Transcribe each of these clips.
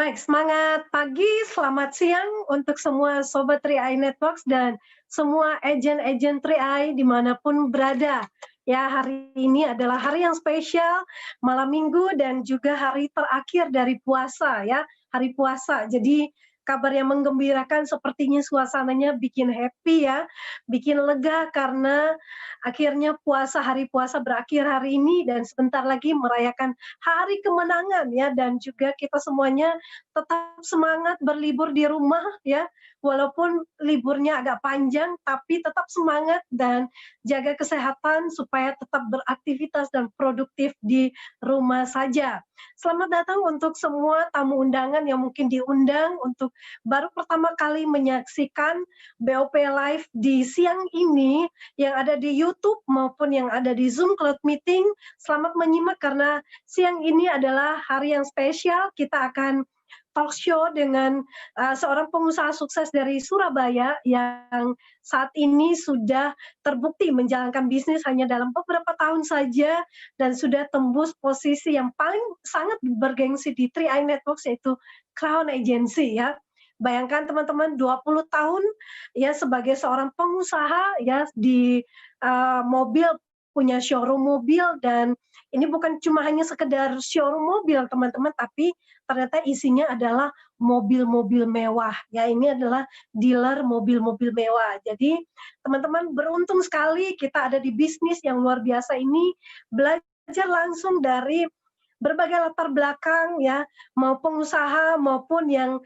Baik, semangat pagi, selamat siang untuk semua Sobat 3i Networks dan semua agen-agen 3i dimanapun berada. Ya, hari ini adalah hari yang spesial, malam minggu dan juga hari terakhir dari puasa ya, hari puasa. Jadi kabar yang menggembirakan sepertinya suasananya bikin happy ya, bikin lega karena akhirnya hari puasa berakhir hari ini dan sebentar lagi merayakan hari kemenangan ya dan juga kita semuanya tetap semangat berlibur di rumah ya, walaupun liburnya agak panjang tapi tetap semangat dan jaga kesehatan supaya tetap beraktivitas dan produktif di rumah saja. Selamat datang untuk semua tamu undangan yang mungkin diundang untuk baru pertama kali menyaksikan BOP Live di siang ini yang ada di YouTube maupun yang ada di Zoom Cloud Meeting. Selamat menyimak karena siang ini adalah hari yang spesial. Kita akan talk show dengan seorang pengusaha sukses dari Surabaya yang saat ini sudah terbukti menjalankan bisnis hanya dalam beberapa tahun saja dan sudah tembus posisi yang paling sangat bergengsi di 3i Networks yaitu Crown Agency ya. Bayangkan teman-teman 20 tahun ya sebagai seorang pengusaha ya di mobil, punya showroom mobil dan ini bukan cuma hanya sekedar showroom mobil teman-teman, tapi ternyata isinya adalah mobil-mobil mewah. Ya, ini adalah dealer mobil-mobil mewah. Jadi teman-teman beruntung sekali kita ada di bisnis yang luar biasa ini, belajar langsung dari berbagai latar belakang ya, mau pengusaha maupun yang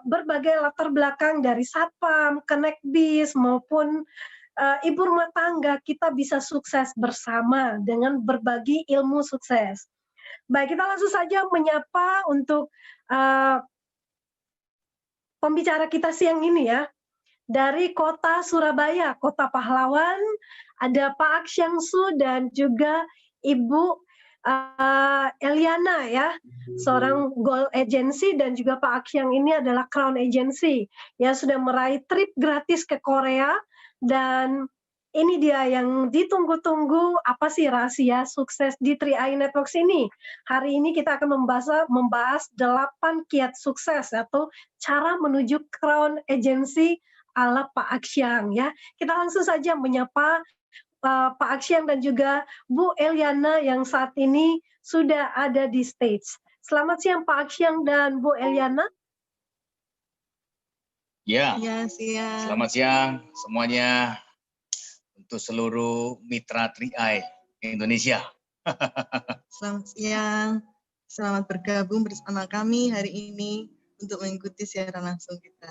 berbagai latar belakang dari satpam, kenekbis maupun ibu rumah tangga, kita bisa sukses bersama dengan berbagi ilmu sukses. Baik, kita langsung saja menyapa untuk pembicara kita siang ini ya. Dari kota Surabaya, kota pahlawan, ada Pak Aksyangsu dan juga Ibu Eliana ya, seorang Gold Agency dan juga Pak Aksyang ini adalah Crown Agency yang sudah meraih trip gratis ke Korea dan ini dia yang ditunggu-tunggu, apa sih rahasia sukses di 3i Networks ini. Hari ini kita akan membahas 8 kiat sukses atau cara menuju Crown Agency ala Pak Aksyang ya. Kita langsung saja menyapa Pak Aksyang dan juga Bu Eliana yang saat ini sudah ada di stage. Selamat siang Pak Aksyang dan Bu Eliana. Ya, siang. Selamat siang semuanya untuk seluruh mitra 3i Indonesia. Selamat siang, selamat bergabung bersama kami hari ini untuk mengikuti siaran langsung kita.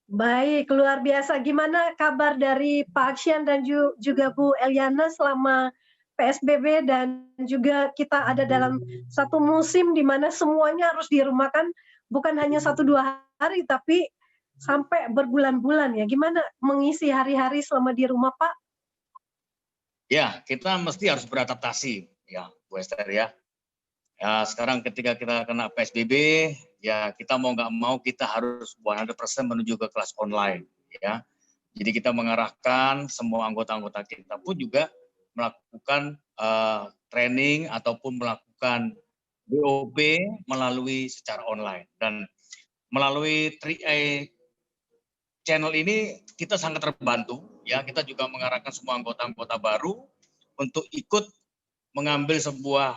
Baik, luar biasa. Gimana kabar dari Pak Aksyang dan juga Bu Eliana selama PSBB dan juga kita ada dalam satu musim di mana semuanya harus dirumahkan, bukan hanya 1-2 hari, tapi sampai berbulan-bulan ya. Gimana mengisi hari-hari selama di rumah, Pak? Ya, kita mesti harus beradaptasi ya, Bu Esther ya. Ya, sekarang ketika kita kena PSBB, ya kita mau nggak mau kita harus 100% menuju ke kelas online ya. Jadi kita mengarahkan semua anggota-anggota kita pun juga melakukan training ataupun melakukan BOP melalui secara online. Dan melalui 3i channel ini kita sangat terbantu ya. Kita juga mengarahkan semua anggota-anggota baru untuk ikut mengambil sebuah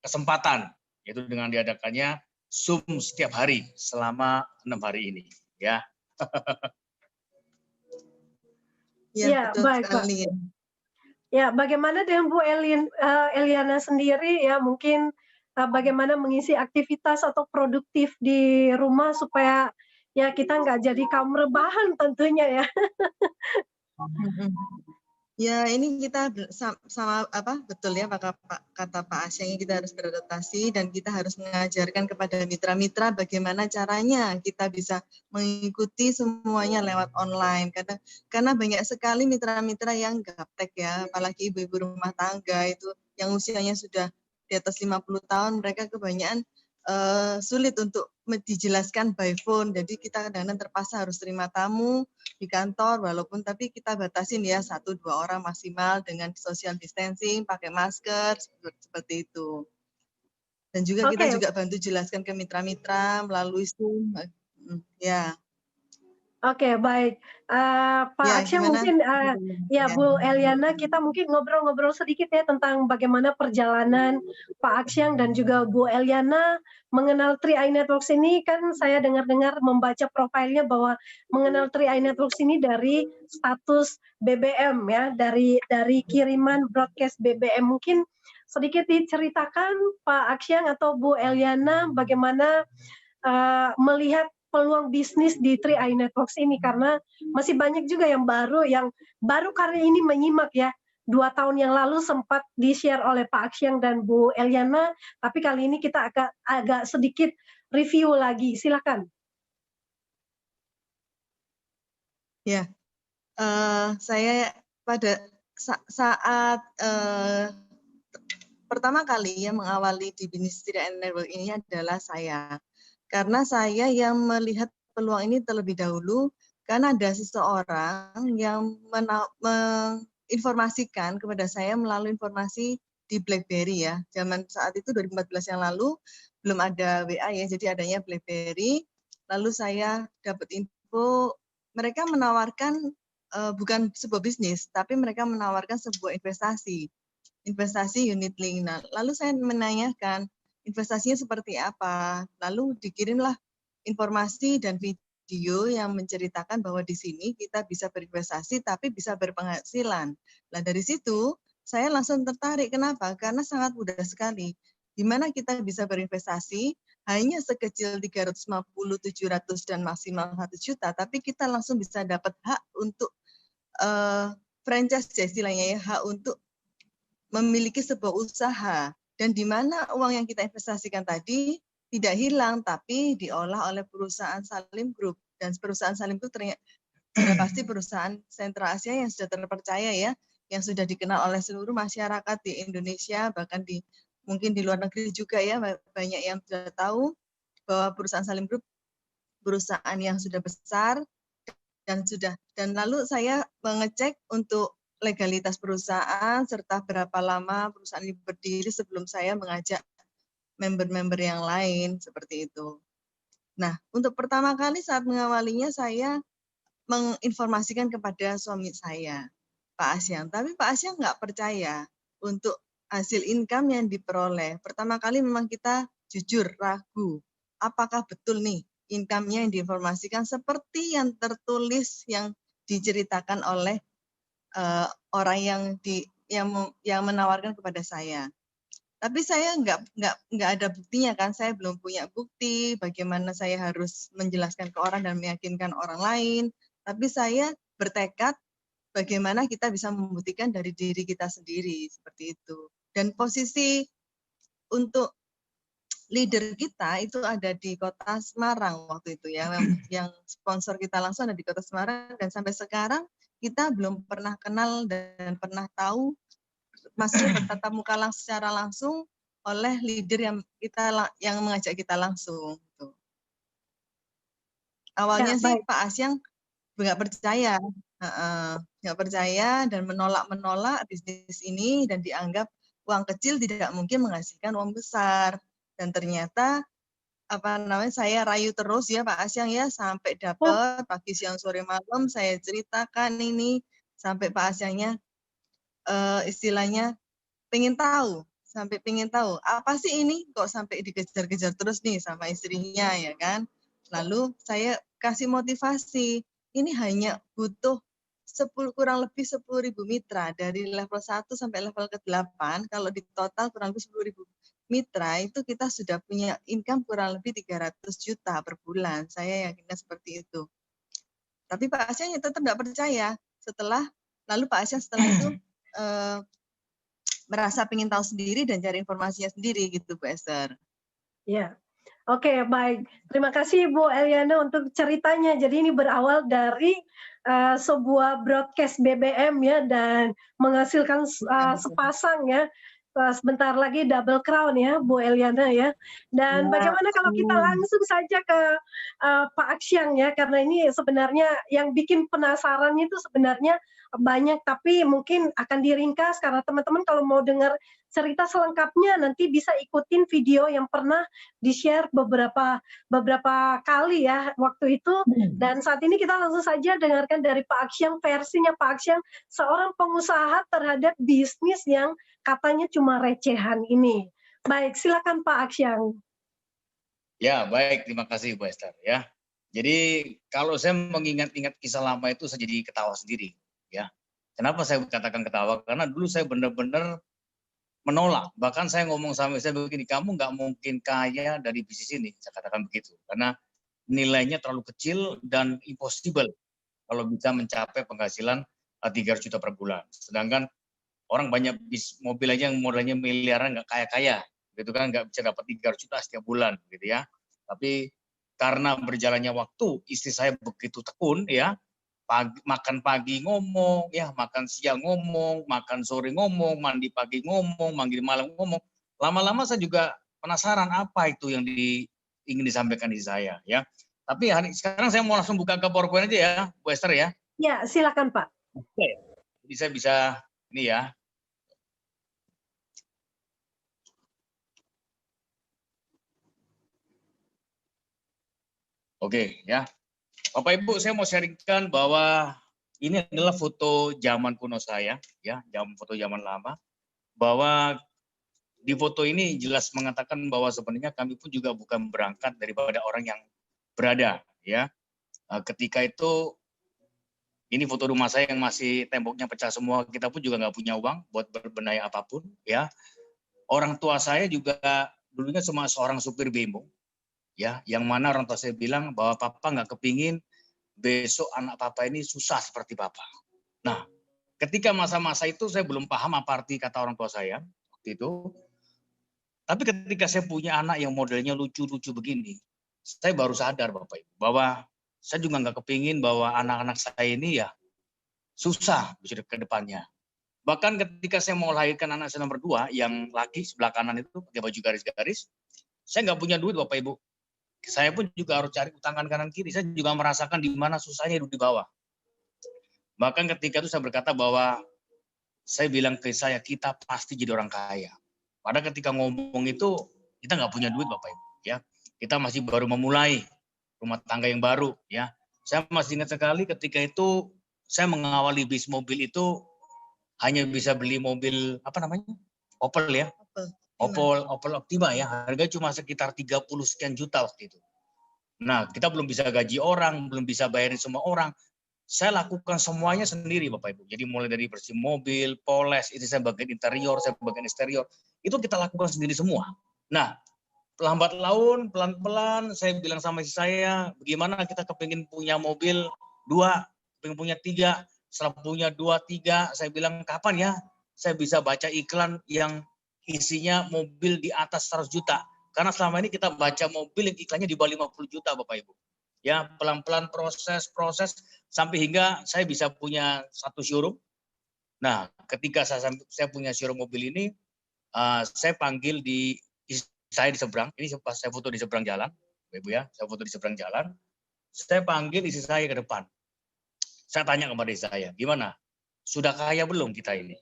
kesempatan yaitu dengan diadakannya Zoom setiap hari selama 6 hari ini ya. Ya, betul baik sekali. Pak. Ya, bagaimana dengan Bu Eliana sendiri ya, mungkin bagaimana mengisi aktivitas atau produktif di rumah supaya ya kita nggak jadi kaum rebahan tentunya ya. Ya, ini kita sama betul ya kata Pak Asyang, kita harus beradaptasi dan kita harus mengajarkan kepada mitra-mitra bagaimana caranya kita bisa mengikuti semuanya lewat online karena banyak sekali mitra-mitra yang gaptek ya, apalagi ibu-ibu rumah tangga itu yang usianya sudah di atas 50 tahun, mereka kebanyakan sulit untuk dijelaskan by phone, jadi kita kadang-kadang terpaksa harus terima tamu di kantor, walaupun tapi kita batasin ya 1-2 orang maksimal dengan social distancing, pakai masker seperti itu. Dan juga kita Oke. juga bantu jelaskan ke mitra-mitra melalui Zoom. Ya. Oke, baik. Pak Ya, Aksyang gimana? mungkin, ya Bu Eliana, kita mungkin ngobrol-ngobrol sedikit ya tentang bagaimana perjalanan Pak Aksyang dan juga Bu Eliana mengenal 3i Networks ini. Kan saya dengar-dengar membaca profilnya bahwa mengenal 3i Networks ini dari status BBM ya, dari kiriman broadcast BBM. Mungkin sedikit diceritakan Pak Aksyang atau Bu Eliana bagaimana melihat peluang bisnis di 3i Networks ini, karena masih banyak juga yang baru kali ini menyimak ya. 2 tahun yang lalu sempat di-share oleh Pak Aksyang dan Bu Eliana, tapi kali ini kita agak sedikit review lagi. Silakan. Ya, saya pada saat pertama kali yang mengawali di bisnis 3i Network ini adalah saya. Karena saya yang melihat peluang ini terlebih dahulu, karena ada seseorang yang menginformasikan kepada saya melalui informasi di BlackBerry ya. Zaman saat itu 2014 yang lalu belum ada WA ya, jadi adanya BlackBerry. Lalu saya dapat info, mereka menawarkan bukan sebuah bisnis, tapi mereka menawarkan sebuah investasi unit link. Nah, lalu saya menanyakan, investasinya seperti apa? Lalu dikirimlah informasi dan video yang menceritakan bahwa di sini kita bisa berinvestasi tapi bisa berpenghasilan. Nah, dari situ saya langsung tertarik. Kenapa? Karena sangat mudah sekali. Di mana kita bisa berinvestasi hanya sekecil 350, 700 dan maksimal 1 juta, tapi kita langsung bisa dapat hak untuk franchise istilahnya ya, hak untuk memiliki sebuah usaha. Dan di mana uang yang kita investasikan tadi tidak hilang, tapi diolah oleh perusahaan Salim Group. Dan perusahaan Salim Group ternyata sudah pasti perusahaan sentra Asia yang sudah terpercaya ya, yang sudah dikenal oleh seluruh masyarakat di Indonesia, bahkan mungkin di luar negeri juga ya, banyak yang sudah tahu bahwa perusahaan Salim Group perusahaan yang sudah besar dan lalu saya mengecek untuk legalitas perusahaan serta berapa lama perusahaan ini berdiri sebelum saya mengajak member-member yang lain seperti itu. Nah, untuk pertama kali saat mengawalinya saya menginformasikan kepada suami saya, Pak Asyang. Tapi Pak Asyang nggak percaya untuk hasil income yang diperoleh. Pertama kali memang kita jujur, ragu. Apakah betul nih income-nya yang diinformasikan seperti yang tertulis yang diceritakan oleh orang yang menawarkan kepada saya. Tapi saya nggak ada buktinya kan, saya belum punya bukti bagaimana saya harus menjelaskan ke orang dan meyakinkan orang lain. Tapi saya bertekad bagaimana kita bisa membuktikan dari diri kita sendiri seperti itu. Dan posisi untuk leader kita itu ada di Kota Semarang waktu itu ya, yang sponsor kita langsung ada di Kota Semarang, dan sampai sekarang kita belum pernah kenal dan pernah tahu maksudnya bertatap muka secara langsung oleh leader yang mengajak kita langsung. Gitu. Awalnya Ya, sih baik. Pak Asyang nggak percaya dan menolak bisnis ini dan dianggap uang kecil tidak mungkin menghasilkan uang besar. Dan ternyata saya rayu terus ya Pak Asyang ya, sampai dapat pagi siang sore malam saya ceritakan ini sampai Pak Asyangnya istilahnya pengen tahu apa sih ini kok sampai dikejar-kejar terus nih sama istrinya ya kan. Lalu saya kasih motivasi, ini hanya butuh kurang lebih 10.000 mitra dari level 1 sampai level ke-8, kalau di total kurang lebih 10.000 mitra itu kita sudah punya income kurang lebih 300 juta per bulan. Saya yakinnya seperti itu. Tapi Pak Asyang tetap nggak percaya. Lalu Pak Asyang setelah itu merasa ingin tahu sendiri dan cari informasinya sendiri gitu Bu Esther. Ya. Oke, baik. Terima kasih Bu Eliana untuk ceritanya. Jadi ini berawal dari sebuah broadcast BBM ya, dan menghasilkan sepasang ya. Sebentar lagi double crown ya Bu Eliana ya. Dan bagaimana kalau kita langsung saja ke Pak Aksyang ya, karena ini sebenarnya yang bikin penasaran itu sebenarnya banyak, tapi mungkin akan diringkas karena teman-teman kalau mau dengar cerita selengkapnya nanti bisa ikutin video yang pernah di-share beberapa kali ya waktu itu. Dan saat ini kita langsung saja dengarkan dari Pak Aksyang, versinya Pak Aksyang, seorang pengusaha terhadap bisnis yang katanya cuma recehan ini. Baik, silakan Pak Aksyang. Ya, baik, terima kasih Bu Esther ya. Jadi kalau saya mengingat-ingat kisah lama itu saya jadi ketawa sendiri ya. Kenapa saya katakan ketawa? Karena dulu saya benar-benar menolak. Bahkan saya ngomong sama saya begini, kamu nggak mungkin kaya dari bisnis ini. Saya katakan begitu. Karena nilainya terlalu kecil dan impossible kalau bisa mencapai penghasilan 3 juta per bulan. Sedangkan orang banyak mobil aja yang modalnya miliaran nggak kaya-kaya. Gitu kan, nggak bisa dapat 3 juta setiap bulan gitu ya. Tapi karena berjalannya waktu, istri saya begitu tekun ya, makan pagi ngomong, ya makan siang ngomong, makan sore ngomong, mandi pagi ngomong, mandi malam ngomong. Lama-lama saya juga penasaran apa itu yang ingin disampaikan di saya ya. Tapi sekarang saya mau langsung buka ke PowerPoint aja ya, Bu Esther ya. Ya, silakan Pak. Oke. Jadi saya bisa ini ya. Oke ya. Bapak Ibu, saya mau sharingkan bahwa ini adalah foto zaman kuno saya, ya, foto zaman lama. Bahwa di foto ini jelas mengatakan bahwa sebenarnya kami pun juga bukan berangkat daripada orang yang berada, ya. Ketika itu, ini foto rumah saya yang masih temboknya pecah semua. Kita pun juga nggak punya uang buat berbenah apapun, ya. Orang tua saya juga dulunya cuma seorang supir bemo, ya, yang mana orang tua saya bilang bahwa papa nggak kepingin besok anak papa ini susah seperti papa. Nah, ketika masa-masa itu saya belum paham apa arti kata orang tua saya waktu itu. Tapi ketika saya punya anak yang modelnya lucu-lucu begini, saya baru sadar Bapak Ibu bahwa saya juga nggak kepingin bahwa anak-anak saya ini ya susah ke depannya. Bahkan ketika saya mau lahirkan anak saya nomor 2, yang laki sebelah kanan itu pakai baju garis-garis, saya nggak punya duit Bapak Ibu. Saya pun juga harus cari tangan kanan kiri. Saya juga merasakan di mana susahnya hidup di bawah. Bahkan ketika itu saya berkata bahwa saya bilang ke saya, kita pasti jadi orang kaya. Padahal ketika ngomong itu kita nggak punya duit Bapak Ibu. Ya, kita masih baru memulai rumah tangga yang baru. Ya, saya masih ingat sekali ketika itu saya mengawali bisnis mobil itu hanya bisa beli mobil apa namanya, Opel ya. Opel Optima ya, harganya cuma sekitar 30 sekian juta waktu itu. Nah, kita belum bisa gaji orang, belum bisa bayarin semua orang. Saya lakukan semuanya sendiri Bapak Ibu. Jadi mulai dari bersih mobil, poles, itu saya bagian interior, saya bagian eksterior. Itu kita lakukan sendiri semua. Nah, lambat laun, pelan-pelan saya bilang sama istri saya, bagaimana kita kepingin punya mobil 2, kepingin punya 3, setelah punya 2, 3, saya bilang kapan ya saya bisa baca iklan yang isinya mobil di atas 100 juta. Karena selama ini kita baca mobil yang iklannya di bawah 50 juta Bapak Ibu. Ya, pelan-pelan proses sampai hingga saya bisa punya satu showroom. Nah, ketika saya punya showroom mobil ini, saya panggil saya di seberang, ini pas saya foto di seberang jalan, Ibu ya, saya foto di seberang jalan, saya panggil istri saya ke depan. Saya tanya kepada istri saya, gimana? Sudah kaya belum kita ini?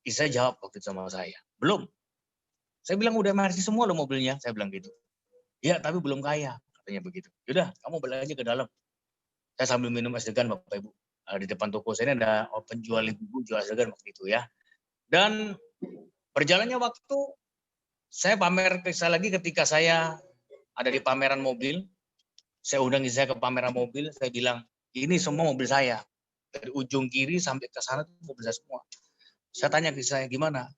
Istri saya jawab waktu itu sama saya, belum. Saya bilang udah mercy semua loh mobilnya, saya bilang gitu. Ya, tapi belum kaya, katanya begitu. Yaudah, kamu balik aja ke dalam. Saya sambil minum es degan Bapak Ibu. Di depan toko saya ini ada penjual ibu jual es degan waktu itu ya. Dan berjalannya waktu, saya pamer ke saya lagi ketika saya ada di pameran mobil. Saya undang istri saya ke pameran mobil, saya bilang, ini semua mobil saya. Dari ujung kiri sampai ke sana itu mobil saya semua. Saya tanya ke saya, gimana?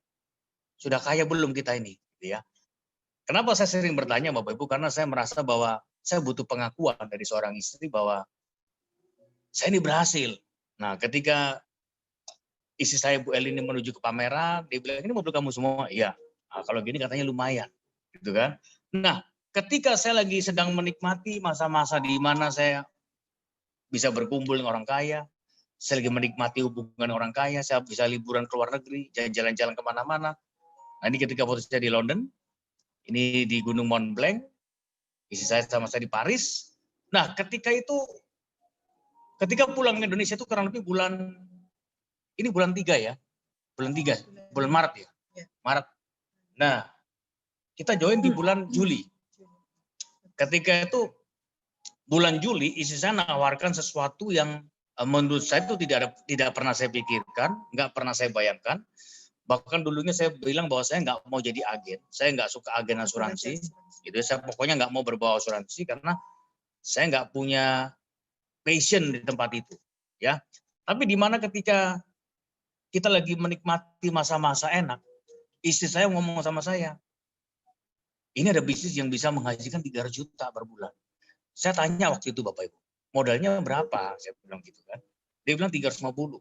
Sudah kaya belum kita ini? Gitu ya. Kenapa saya sering bertanya Bapak Ibu? Karena saya merasa bahwa saya butuh pengakuan dari seorang istri bahwa saya ini berhasil. Nah, ketika istri saya Bu Elin ini menuju ke pameran, dia bilang, ini mobil kamu semua? Iya. Nah, kalau gini katanya lumayan. Gitu kan. Nah, ketika saya lagi sedang menikmati masa-masa di mana saya bisa berkumpul dengan orang kaya, saya lagi menikmati hubungan orang kaya, saya bisa liburan ke luar negeri, jalan-jalan kemana-mana. Nah, ini ketika foto saya di London, ini di Gunung Mont Blanc, istri saya sama saya di Paris. Nah, ketika itu Ketika pulang ke Indonesia itu kurang lebih ini bulan 3 ya. Bulan Maret ya. Maret. Nah, kita join di bulan Juli. Ketika itu bulan Juli, istri saya nawarkan sesuatu yang menurut saya itu tidak pernah saya pikirkan, nggak pernah saya bayangkan. Bahkan dulunya saya bilang bahwa saya nggak mau jadi agen, saya nggak suka agen asuransi. Gitu, saya pokoknya nggak mau berbau asuransi karena saya nggak punya passion di tempat itu. Ya, tapi di mana ketika kita lagi menikmati masa-masa enak, istri saya ngomong sama saya, ini ada bisnis yang bisa menghasilkan 300 juta per bulan. Saya tanya waktu itu Bapak Ibu, modalnya berapa? Saya bilang gitu kan. Dia bilang 350.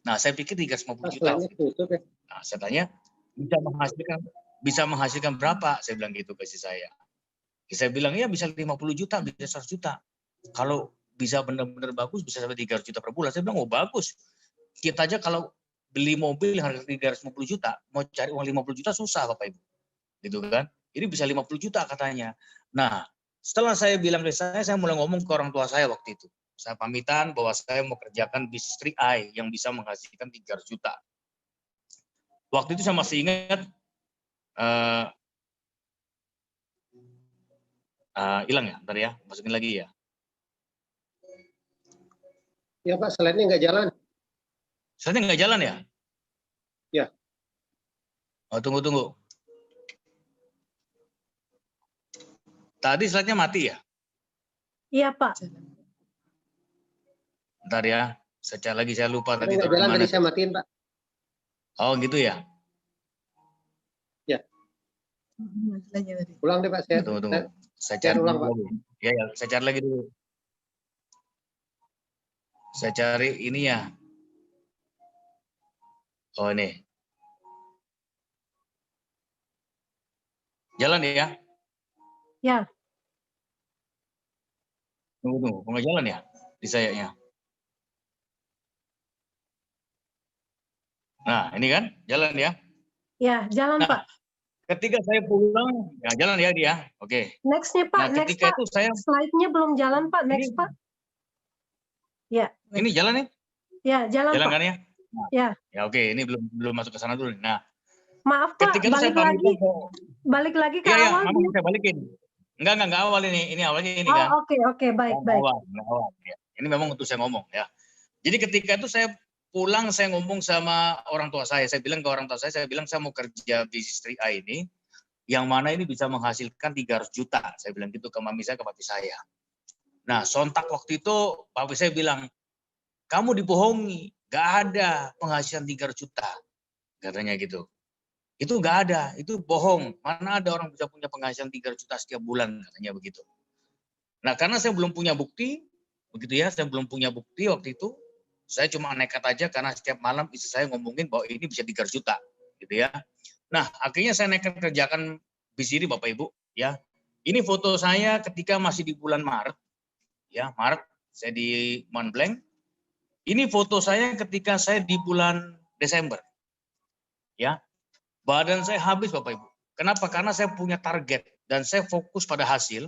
Nah, saya pikir 350 juta. Nah, saya tanya, bisa menghasilkan berapa? Saya bilang gitu ke istri saya. Saya bilang, ya bisa 50 juta, bisa 100 juta. Kalau bisa benar-benar bagus, bisa sampai 300 juta per bulan. Saya bilang, oh bagus. Kita aja kalau beli mobil harga 350 juta, mau cari uang 50 juta susah Bapak Ibu. Gitu kan. Ini bisa 50 juta katanya. Nah, setelah saya bilang ke saya mulai ngomong ke orang tua saya waktu itu. Saya pamitan bahwa saya mau kerjakan bisnis 3i yang bisa menghasilkan 300 juta. Waktu itu saya masih ingat, hilang ya, ntar ya, masukin lagi ya. Ya Pak, slide-nya nggak jalan. Slide-nya nggak jalan ya? Ya. Oh, tunggu. Tadi slide-nya mati ya? Iya Pak. Bentar ya, saya lupa tadi. Nggak jalan tadi saya matiin Pak. Oh gitu ya? Ya. Ulang deh Pak. Tunggu. Saya cari ulang Pak. Ya, saya cari lagi dulu. Saya cari ini ya. Oh ini. Jalan ya? Ya. Tunggu. Nggak jalan ya? Di sayanya. Nah, ini kan jalan ya? Ya, jalan Pak. Ketika saya pulang, ya jalan ya dia. Oke. Next-nya Pak, Nah, ketika itu saya slide-nya belum jalan Pak, next Pak. Ya. Ini jalan nih? Ya, jalan Jalan Pak. kan ya? Nah, ya. Ya oke, ini belum masuk ke sana dulu. Nah, maaf Pak, ketika itu saya balik lagi ke ya, awal. Iya, saya balikin. Enggak awal ini. Ini awalnya ini kan. Oh, oke, baik. Awal. Ya. Ini memang untuk saya ngomong ya. Jadi ketika itu saya pulang, saya ngomong sama orang tua saya. Saya bilang ke orang tua saya bilang saya mau kerja bisnis 3i ini, yang mana ini bisa menghasilkan 300 juta. Saya bilang gitu ke mami saya, ke papi saya. Nah, sontak waktu itu papi saya bilang, kamu dibohongi, nggak ada penghasilan 300 juta. Katanya gitu. Itu nggak ada, itu bohong. Mana ada orang bisa punya penghasilan 300 juta setiap bulan, katanya begitu. Nah, karena saya belum punya bukti, begitu ya, saya belum punya bukti waktu itu, saya cuma nekat aja karena setiap malam istri saya ngomongin bahwa ini bisa 300 juta, gitu ya. Nah, akhirnya saya nekat kerjakan bisnis ini Bapak Ibu, ya. Ini foto saya ketika masih di bulan Maret, ya, Maret, saya di Montblanc. Ini foto saya ketika saya di bulan Desember, ya. Badan saya habis Bapak Ibu. Kenapa? Karena saya punya target dan saya fokus pada hasil,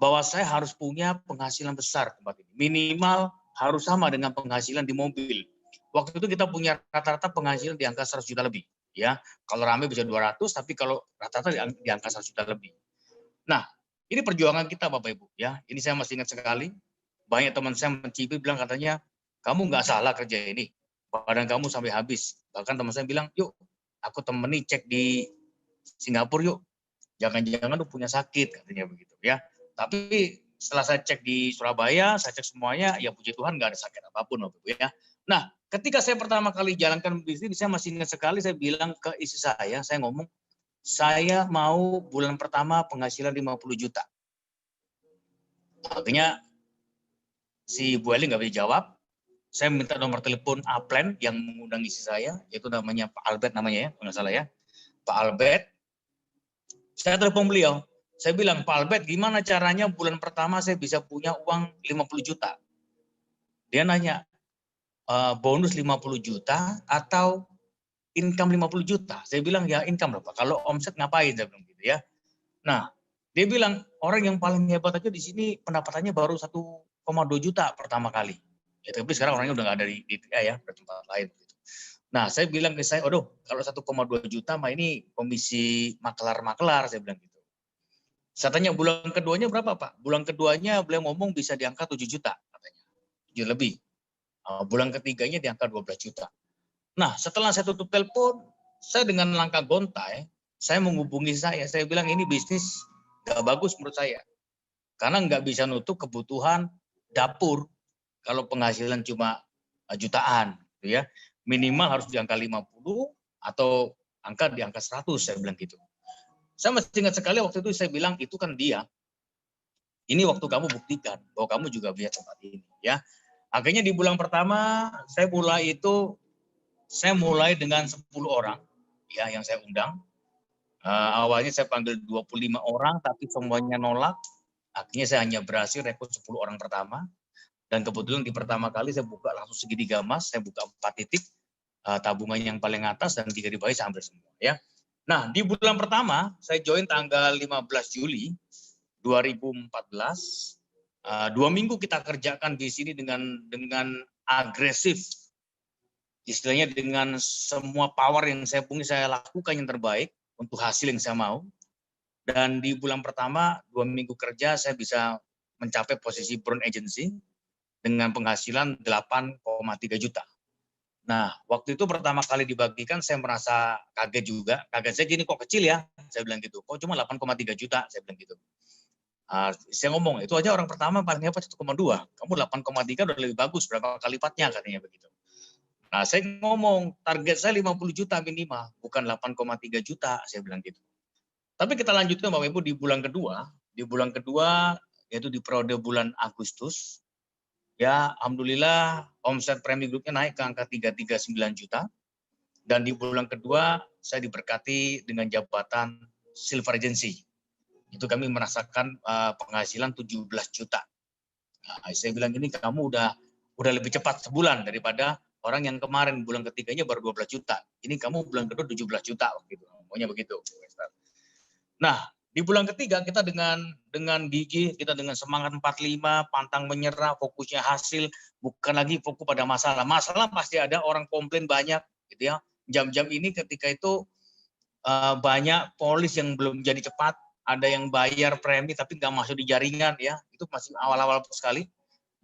bahwa saya harus punya penghasilan besar tempat ini. Minimal harus sama dengan penghasilan di mobil. Waktu itu kita punya rata-rata penghasilan di angka 100 juta lebih. Ya, kalau rame bisa 200, tapi kalau rata-rata di angka 100 juta lebih. Nah, ini perjuangan kita Bapak Ibu. Ya, ini saya masih ingat sekali. Banyak teman saya mencibir bilang katanya, kamu nggak salah kerja ini. Badan kamu sampai habis. Bahkan teman saya bilang, yuk aku temani cek di Singapura yuk. Jangan-jangan lu punya sakit, katanya begitu ya. Tapi setelah saya cek di Surabaya, saya cek semuanya, ya puji Tuhan nggak ada sakit apapun Bapak Ibu ya. Nah, ketika saya pertama kali jalankan bisnis, saya masih ingat sekali saya bilang ke istri saya ngomong, saya mau bulan pertama penghasilan 50 juta. Akhirnya si Bu Eli nggak bisa jawab. Saya minta nomor telepon Aplen yang mengundang istri saya, yaitu namanya Pak Albert namanya ya, nggak salah ya. Pak Albert, saya telepon beliau. Saya bilang, Pak Albert, gimana caranya bulan pertama saya bisa punya uang 50 juta? Dia nanya, bonus 50 juta atau income 50 juta? Saya bilang, ya income Pak. Kalau omset ngapain? Saya bilang gitu ya. Nah, dia bilang, orang yang paling hebat aja di sini pendapatannya baru 1 juta pertama kali. Ya, tapi sekarang orangnya udah nggak ada di ya, di tempat lain. Gitu. Nah, saya bilang ke saya, aduh, kalau 1,2 juta mah ini komisi makelar-makelar, saya bilang gitu. Saya tanya bulan keduanya berapa, Pak? Bulan keduanya beliau ngomong bisa di angka 7 juta, katanya. 7 lebih. Bulan ketiganya di angka 12 juta. Nah, setelah saya tutup telepon, saya dengan langkah gontai, saya menghubungi saya bilang ini bisnis nggak bagus menurut saya. Karena nggak bisa nutup kebutuhan dapur kalau penghasilan cuma jutaan, gitu ya. Minimal harus di angka 50 atau di angka 100, saya bilang gitu. Saya masih ingat sekali waktu itu saya bilang itu kan dia. Ini waktu kamu buktikan bahwa kamu juga bisa tempat ini, ya. Akhirnya di bulan pertama saya mulai dengan 10 orang, ya, yang saya undang. Awalnya saya panggil 25 orang, tapi semuanya nolak. Akhirnya saya hanya berhasil rekrut 10 orang pertama. Dan kebetulan di pertama kali saya buka langsung segitiga emas, saya buka 4 titik, tabungannya yang paling atas dan 3 di bawah saya ambil semua, ya. Nah, di bulan pertama saya join tanggal 15 Juli 2014. 2 minggu kita kerjakan di sini dengan agresif, istilahnya dengan semua power yang saya punya saya lakukan yang terbaik untuk hasil yang saya mau. Dan di bulan pertama 2 minggu kerja saya bisa mencapai posisi brown agency dengan penghasilan 8,3 juta. Nah, waktu itu pertama kali dibagikan saya merasa kaget juga. Kaget saya gini, kok kecil ya? Saya bilang gitu. Kok cuma 8,3 juta? Saya bilang gitu. Saya ngomong, itu aja orang pertama paling hebat 1,2. Kamu 8,3 udah lebih bagus, berapa kali lipatnya katanya begitu. Nah, saya ngomong, target saya 50 juta minimal, bukan 8,3 juta, saya bilang gitu. Tapi kita lanjutkan Bapak Ibu di bulan kedua, yaitu di periode bulan Agustus, ya, alhamdulillah omset Premi Groupnya naik ke angka 339 juta. Dan di bulan kedua saya diberkati dengan jabatan Silver Agency. Itu kami merasakan penghasilan 17 juta. Nah, saya bilang ini kamu udah lebih cepat sebulan daripada orang yang kemarin bulan ketiganya baru 12 juta. Ini kamu bulan kedua 17 juta waktu itu. Pokoknya begitu. Nah, di bulan ketiga kita dengan gigih, kita dengan semangat 45, pantang menyerah, fokusnya hasil, bukan lagi fokus pada masalah. Masalah pasti ada, orang komplain banyak, gitu ya. Jam-jam ini ketika itu banyak polis yang belum jadi cepat, ada yang bayar premi tapi nggak masuk di jaringan, ya. Itu masih awal-awal sekali.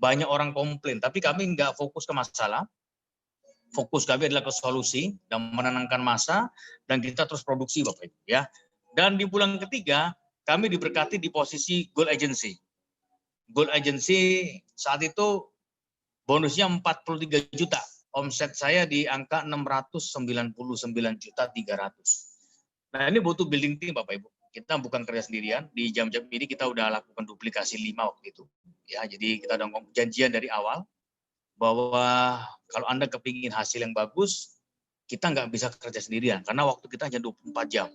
Banyak orang komplain, tapi kami nggak fokus ke masalah. Fokus kami adalah ke solusi dan menenangkan masa, dan kita terus produksi, Bapak Ibu, ya. Dan di bulan ketiga, kami diberkati di posisi Gold Agency. Gold Agency saat itu bonusnya 43 juta. Omset saya di angka 699 juta 300. Nah, ini butuh building team Bapak Ibu. Kita bukan kerja sendirian. Di jam-jam ini kita udah lakukan duplikasi 5 waktu itu. Ya, jadi kita udah janjian dari awal bahwa kalau Anda kepingin hasil yang bagus, kita nggak bisa kerja sendirian karena waktu kita hanya 24 jam.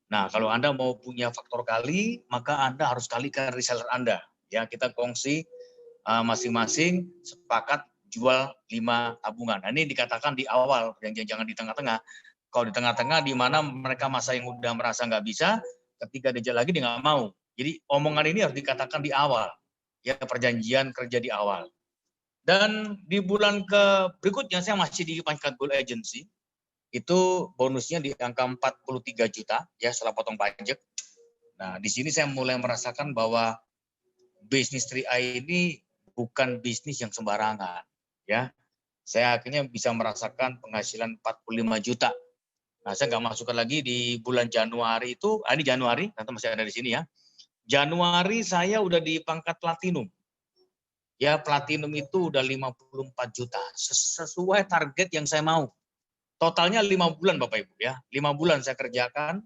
Nah, kalau Anda mau punya faktor kali, maka Anda harus kalikan reseller Anda. Ya, kita kongsi masing-masing sepakat jual 5 tabungan. Nah, ini dikatakan di awal, jangan di tengah-tengah. Kalau di tengah-tengah, di mana mereka masa yang udah merasa nggak bisa, ketika diajak lagi dia nggak mau. Jadi omongan ini harus dikatakan di awal. Ya, perjanjian kerja di awal. Dan di bulan berikutnya saya masih di pangkat Gold Agency. Itu bonusnya di angka 43 juta ya setelah potong pajak. Nah, di sini saya mulai merasakan bahwa bisnis 3i ini bukan bisnis yang sembarangan, ya. Saya akhirnya bisa merasakan penghasilan 45 juta. Nah, saya nggak masukkan lagi di bulan Januari itu, ini Januari, nanti masih ada di sini ya. Januari saya udah di pangkat platinum. Ya, platinum itu udah 54 juta, sesuai target yang saya mau. Totalnya 5 bulan Bapak Ibu ya. 5 bulan saya kerjakan,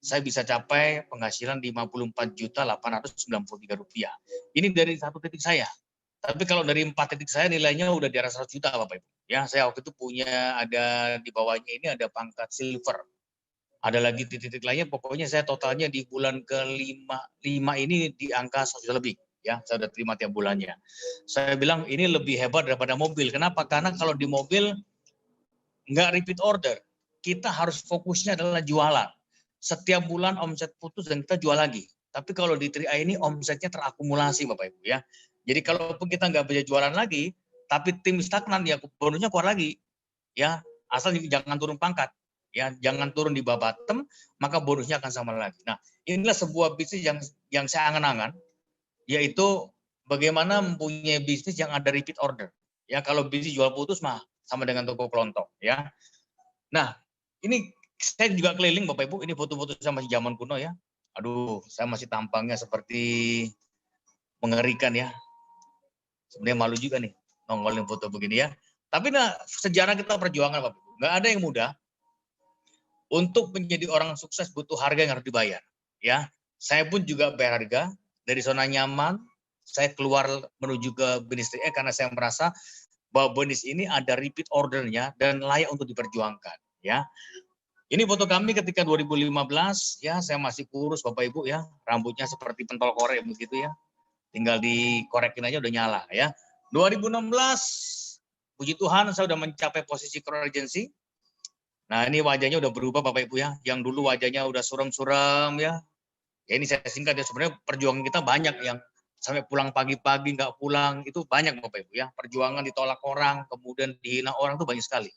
saya bisa capai penghasilan 54.893 rupiah. Ini dari 1 titik saya. Tapi kalau dari 4 titik saya nilainya udah di atas 100 juta Bapak Ibu. Ya, saya waktu itu punya ada di bawahnya ini ada pangkat silver. Ada lagi titik-titik lainnya, pokoknya saya totalnya di bulan ke-5 ini di angka 100 juta lebih. Ya, saya sudah terima tiap bulannya. Saya bilang ini lebih hebat daripada mobil. Kenapa? Karena kalau di mobil nggak repeat order, kita harus fokusnya adalah jualan. Setiap bulan omset putus dan kita jual lagi. Tapi kalau di 3i ini omsetnya terakumulasi Bapak Ibu ya. Jadi kalaupun kita nggak bisa jualan lagi, tapi tim stagnan ya bonusnya keluar lagi, ya asal jangan turun pangkat, ya jangan turun di bawah bottom, maka bonusnya akan sama lagi. Nah, inilah sebuah bisnis yang saya angan-angan, yaitu bagaimana mempunyai bisnis yang ada repeat order. Ya kalau bisnis jual putus mah sama dengan toko kelontong, ya. Nah, ini saya juga keliling Bapak Ibu, ini foto-foto saya masih zaman kuno ya. Aduh, saya masih tampangnya seperti mengerikan ya. Sebenarnya malu juga nih nongolin foto begini ya. Tapi nah, sejarah kita perjuangan Bapak Ibu, nggak ada yang mudah. Untuk menjadi orang sukses butuh harga yang harus dibayar. Ya, saya pun juga bayar harga dari zona nyaman. Saya keluar menuju ke bisnis karena saya merasa bahwa bisnis ini ada repeat ordernya dan layak untuk diperjuangkan. Ya, ini foto kami ketika 2015 ya, saya masih kurus Bapak Ibu ya, rambutnya seperti pentol korek begitu ya. Tinggal dikorekin aja udah nyala ya. 2016 puji Tuhan saya udah mencapai posisi core agency. Nah, ini wajahnya udah berubah Bapak Ibu ya. Yang dulu wajahnya udah suram-suram ya. Ya ini saya singkat ya, sebenarnya perjuangan kita banyak yang sampai pulang pagi-pagi nggak pulang itu banyak Bapak Ibu ya. Perjuangan ditolak orang, kemudian dihina orang itu banyak sekali.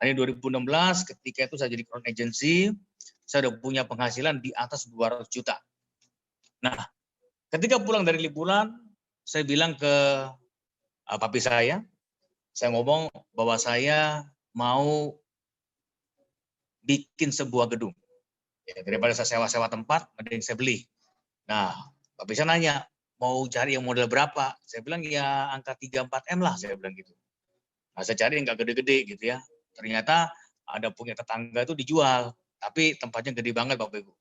Nah, ini 2016 ketika itu saya jadi crown agency, saya udah punya penghasilan di atas 200 juta. Nah, ketika pulang dari liburan, saya bilang ke papi saya ngomong bahwa saya mau bikin sebuah gedung. Ya, daripada saya sewa-sewa tempat, mending saya beli. Nah, papi saya nanya, mau cari yang model berapa? Saya bilang ya angka 3-4 M lah, saya bilang gitu. Nah, saya cari yang nggak gede-gede gitu ya. Ternyata ada punya tetangga itu dijual, tapi tempatnya gede banget Bapak Ibu.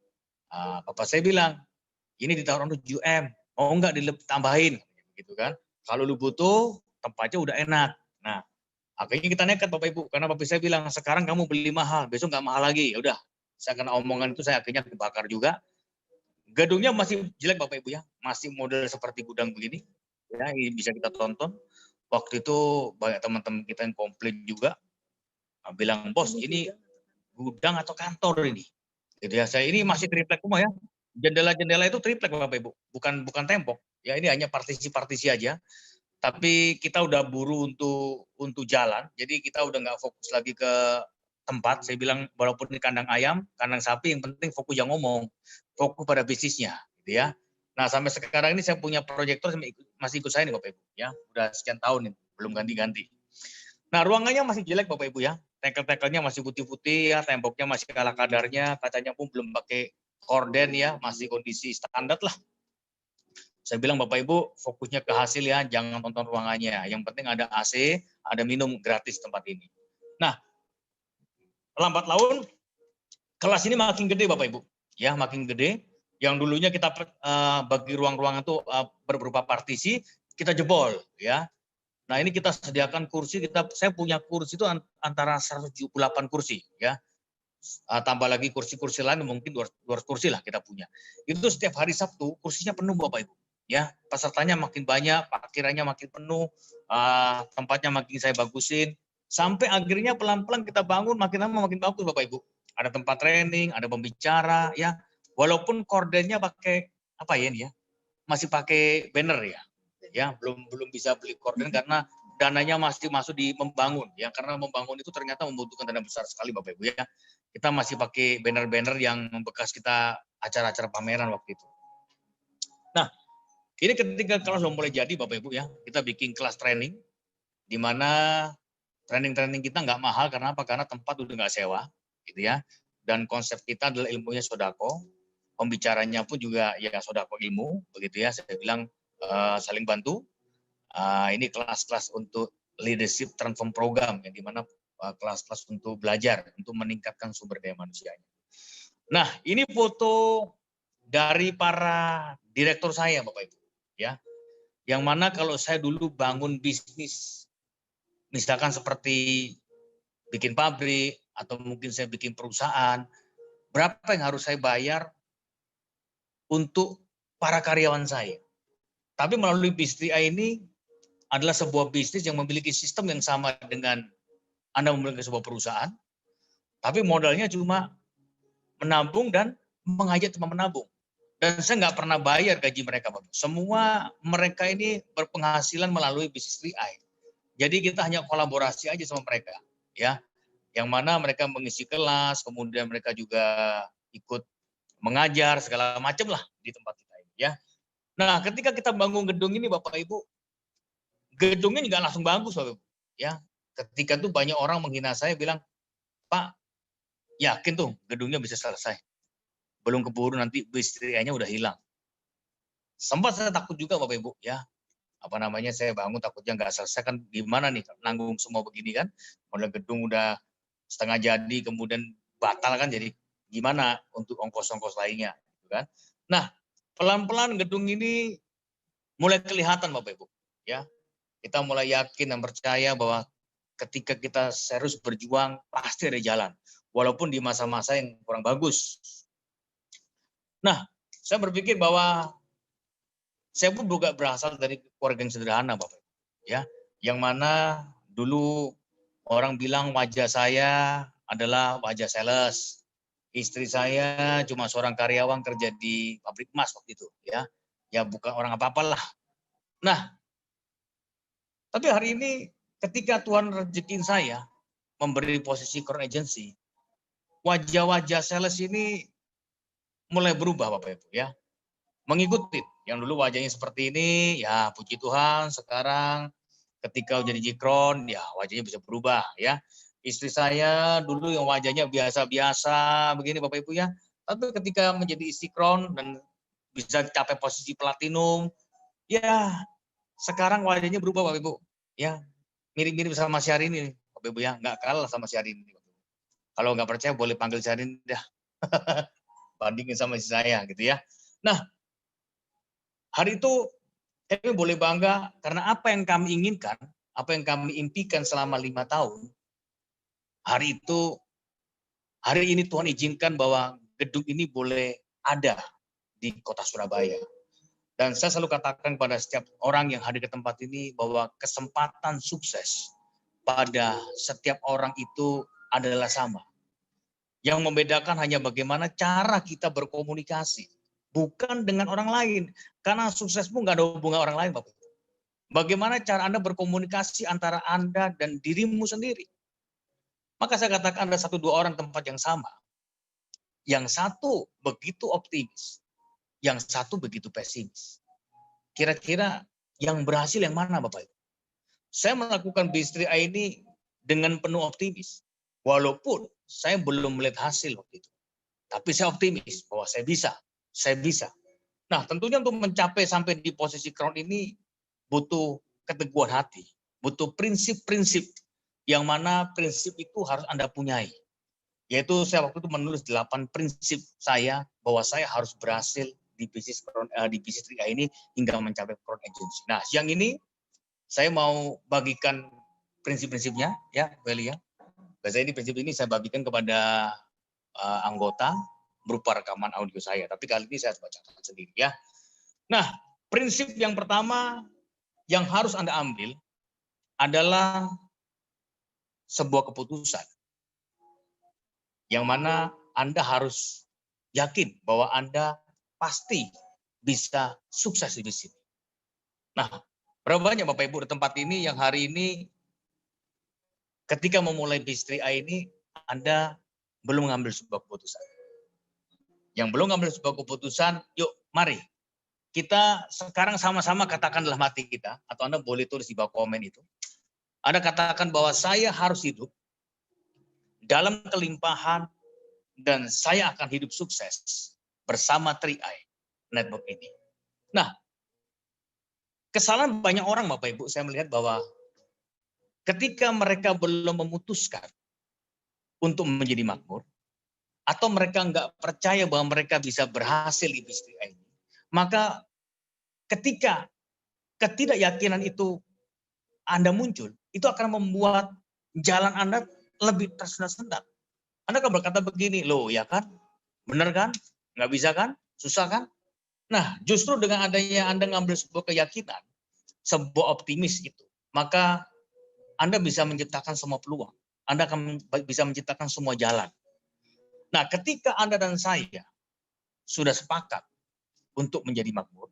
Bapak saya bilang, ini ditaruh 7M, mau nggak ditambahin? Gitu kan. Kalau lu butuh, tempatnya udah enak. Nah, akhirnya kita nekat Bapak Ibu, karena papi saya bilang, sekarang kamu beli mahal, besok nggak mahal lagi. Ya udah, saya kena omongan itu, saya akhirnya dibakar juga. Gedungnya masih jelek Bapak Ibu ya, masih model seperti gudang begini. Ya, ini bisa kita tonton. Waktu itu banyak teman-teman kita yang komplain juga, bilang, bos ini gudang atau kantor ini. Gitu ya, saya ini masih triplek rumah ya. Jendela-jendela itu triplek Bapak Ibu, bukan tembok. Ya ini hanya partisi-partisi aja. Tapi kita udah buru untuk jalan, jadi kita udah nggak fokus lagi ke tempat. Saya bilang walaupun ini kandang ayam, kandang sapi, yang penting fokus yang ngomong, fokus pada bisnisnya, gitu ya. Nah sampai sekarang ini saya punya proyektor masih ikut saya nih Bapak Ibu, ya udah sekian tahun nih, belum ganti-ganti. Nah ruangannya masih jelek Bapak Ibu ya, tekel-tekelnya masih putih-putih ya, temboknya masih kalah kadarnya, kacanya pun belum pakai korden ya, masih kondisi standar lah. Saya bilang Bapak Ibu fokusnya ke hasil ya, jangan tonton ruangannya. Yang penting ada AC, ada minum gratis tempat ini. Nah, lambat laun kelas ini makin gede Bapak Ibu, ya makin gede. Yang dulunya kita bagi ruang-ruangan itu berupa partisi, kita jebol ya. Nah ini kita sediakan kursi, saya punya kursi itu antara 178 kursi ya. Tambah lagi kursi-kursi lain mungkin 200 kursi lah kita punya. Itu setiap hari Sabtu kursinya penuh Bapak Ibu. Ya, pesertanya makin banyak, parkirannya makin penuh, tempatnya makin saya bagusin, sampai akhirnya pelan-pelan kita bangun makin lama makin bagus Bapak Ibu. Ada tempat training, ada pembicara, ya. Walaupun kordennya pakai apa ya ini ya, masih pakai banner ya, belum bisa beli korden karena dananya masih masuk di membangun, ya. Karena membangun itu ternyata membutuhkan dana besar sekali Bapak Ibu ya. Kita masih pakai banner-banner yang bekas kita acara-acara pameran waktu itu. Nah, ini ketika kelas sudah mulai jadi Bapak Ibu ya, kita bikin kelas training, di mana training kita nggak mahal, karena apa? Karena tempat udah nggak sewa, gitu ya. Dan konsep kita adalah ilmunya sodako, pembicaranya pun juga ya sodako ilmu, begitu ya. Saya bilang saling bantu. Ini kelas-kelas untuk leadership transform program, yang dimana kelas-kelas untuk belajar, untuk meningkatkan sumber daya manusianya. Nah, ini foto dari para direktur saya Bapak Ibu. Ya, yang mana kalau saya dulu bangun bisnis, misalkan seperti bikin pabrik atau mungkin saya bikin perusahaan, berapa yang harus saya bayar untuk para karyawan saya. Tapi melalui bisnis ini adalah sebuah bisnis yang memiliki sistem yang sama dengan Anda memiliki sebuah perusahaan, tapi modalnya cuma menabung dan mengajak teman menabung. Dan saya nggak pernah bayar gaji mereka, Bapak. Semua mereka ini berpenghasilan melalui bisnis 3i. Jadi kita hanya kolaborasi aja sama mereka, ya. Yang mana mereka mengisi kelas, kemudian mereka juga ikut mengajar segala macam lah di tempat kita ini, ya. Nah, ketika kita bangun gedung ini, Bapak Ibu, gedungnya nggak langsung bagus, Bapak Ibu, ya. Ketika tuh banyak orang menghina saya, bilang, Pak, yakin tuh gedungnya bisa selesai. Belum keburu nanti bisnis-nya udah hilang. Sempat saya takut juga Bapak Ibu, ya. Apa namanya, saya bangun takutnya nggak selesai, kan gimana nih nanggung semua begini kan. Modal gedung udah setengah jadi, kemudian batal kan, jadi gimana untuk ongkos-ongkos lainnya, gitu kan. Nah, pelan-pelan gedung ini mulai kelihatan Bapak Ibu, ya. Kita mulai yakin dan percaya bahwa ketika kita serius berjuang pasti ada jalan, walaupun di masa-masa yang kurang bagus. Nah, saya berpikir bahwa saya pun juga berasal dari keluarga yang sederhana, Bapak, ya, yang mana dulu orang bilang wajah saya adalah wajah sales, istri saya cuma seorang karyawan kerja di pabrik emas waktu itu, ya bukan orang apa-apalah. Nah, tapi hari ini ketika Tuhan rezekin saya memberi posisi crown agency, wajah-wajah sales ini mulai berubah Bapak Ibu, ya. Mengikuti yang dulu wajahnya seperti ini, ya puji Tuhan sekarang ketika jadi Jikron, ya wajahnya bisa berubah, ya. Istri saya dulu yang wajahnya biasa-biasa begini Bapak Ibu, ya. Tapi ketika menjadi istri Kron dan bisa capai posisi platinum, ya sekarang wajahnya berubah Bapak Ibu, ya. Mirip-mirip sama Syahrini Bapak Ibu, ya, nggak kalah sama Syahrini. Kalau nggak percaya boleh panggil Syahrini dah. Bandingin sama istri saya gitu, ya. Nah, hari itu kami boleh bangga karena apa yang kami inginkan, apa yang kami impikan selama 5 tahun, hari ini Tuhan izinkan bahwa gedung ini boleh ada di kota Surabaya. Dan saya selalu katakan pada setiap orang yang hadir ke tempat ini bahwa kesempatan sukses pada setiap orang itu adalah sama. Yang membedakan hanya bagaimana cara kita berkomunikasi. Bukan dengan orang lain. Karena suksesmu nggak ada hubungan orang lain, Bapak. Bagaimana cara Anda berkomunikasi antara Anda dan dirimu sendiri. Maka saya katakan ada 1-2 orang tempat yang sama. Yang satu begitu optimis. Yang satu begitu pesimis. Kira-kira yang berhasil yang mana, Bapak? Saya melakukan bisnis 3i ini dengan penuh optimis. Walaupun saya belum melihat hasil waktu itu. Tapi saya optimis bahwa saya bisa. Nah, tentunya untuk mencapai sampai di posisi crown ini butuh keteguhan hati, butuh prinsip-prinsip yang mana prinsip itu harus Anda punyai. Yaitu saya waktu itu menulis 8 prinsip saya bahwa saya harus berhasil di bisnis 3i ini hingga mencapai crown agency. Nah, siang ini saya mau bagikan prinsip-prinsipnya, ya, Beli, ya. Biasanya ini prinsip ini saya bagikan kepada anggota berupa rekaman audio saya. Tapi kali ini saya bacakan sendiri, ya. Nah, prinsip yang pertama yang harus Anda ambil adalah sebuah keputusan. Yang mana Anda harus yakin bahwa Anda pasti bisa sukses di sini. Nah, berapa banyak Bapak Ibu di tempat ini yang hari ini ketika memulai bisnis 3i ini Anda belum mengambil sebuah keputusan. Yang belum mengambil sebuah keputusan, yuk mari kita sekarang sama-sama katakanlah mati kita, atau Anda boleh tulis di bawah komen itu. Anda katakan bahwa saya harus hidup dalam kelimpahan dan saya akan hidup sukses bersama 3i Network ini. Nah, kesalahan banyak orang Bapak Ibu, saya melihat bahwa ketika mereka belum memutuskan untuk menjadi makmur, atau mereka nggak percaya bahwa mereka bisa berhasil di bisnis ini, maka ketika ketidakyakinan itu Anda muncul, itu akan membuat jalan Anda lebih tersendat-sendat. Anda akan berkata begini, loh ya kan, benar kan, nggak bisa kan, susah kan. Nah, justru dengan adanya Anda ngambil sebuah keyakinan, sebuah optimis itu, maka Anda bisa menciptakan semua peluang. Anda akan bisa menciptakan semua jalan. Nah, ketika Anda dan saya sudah sepakat untuk menjadi makmur.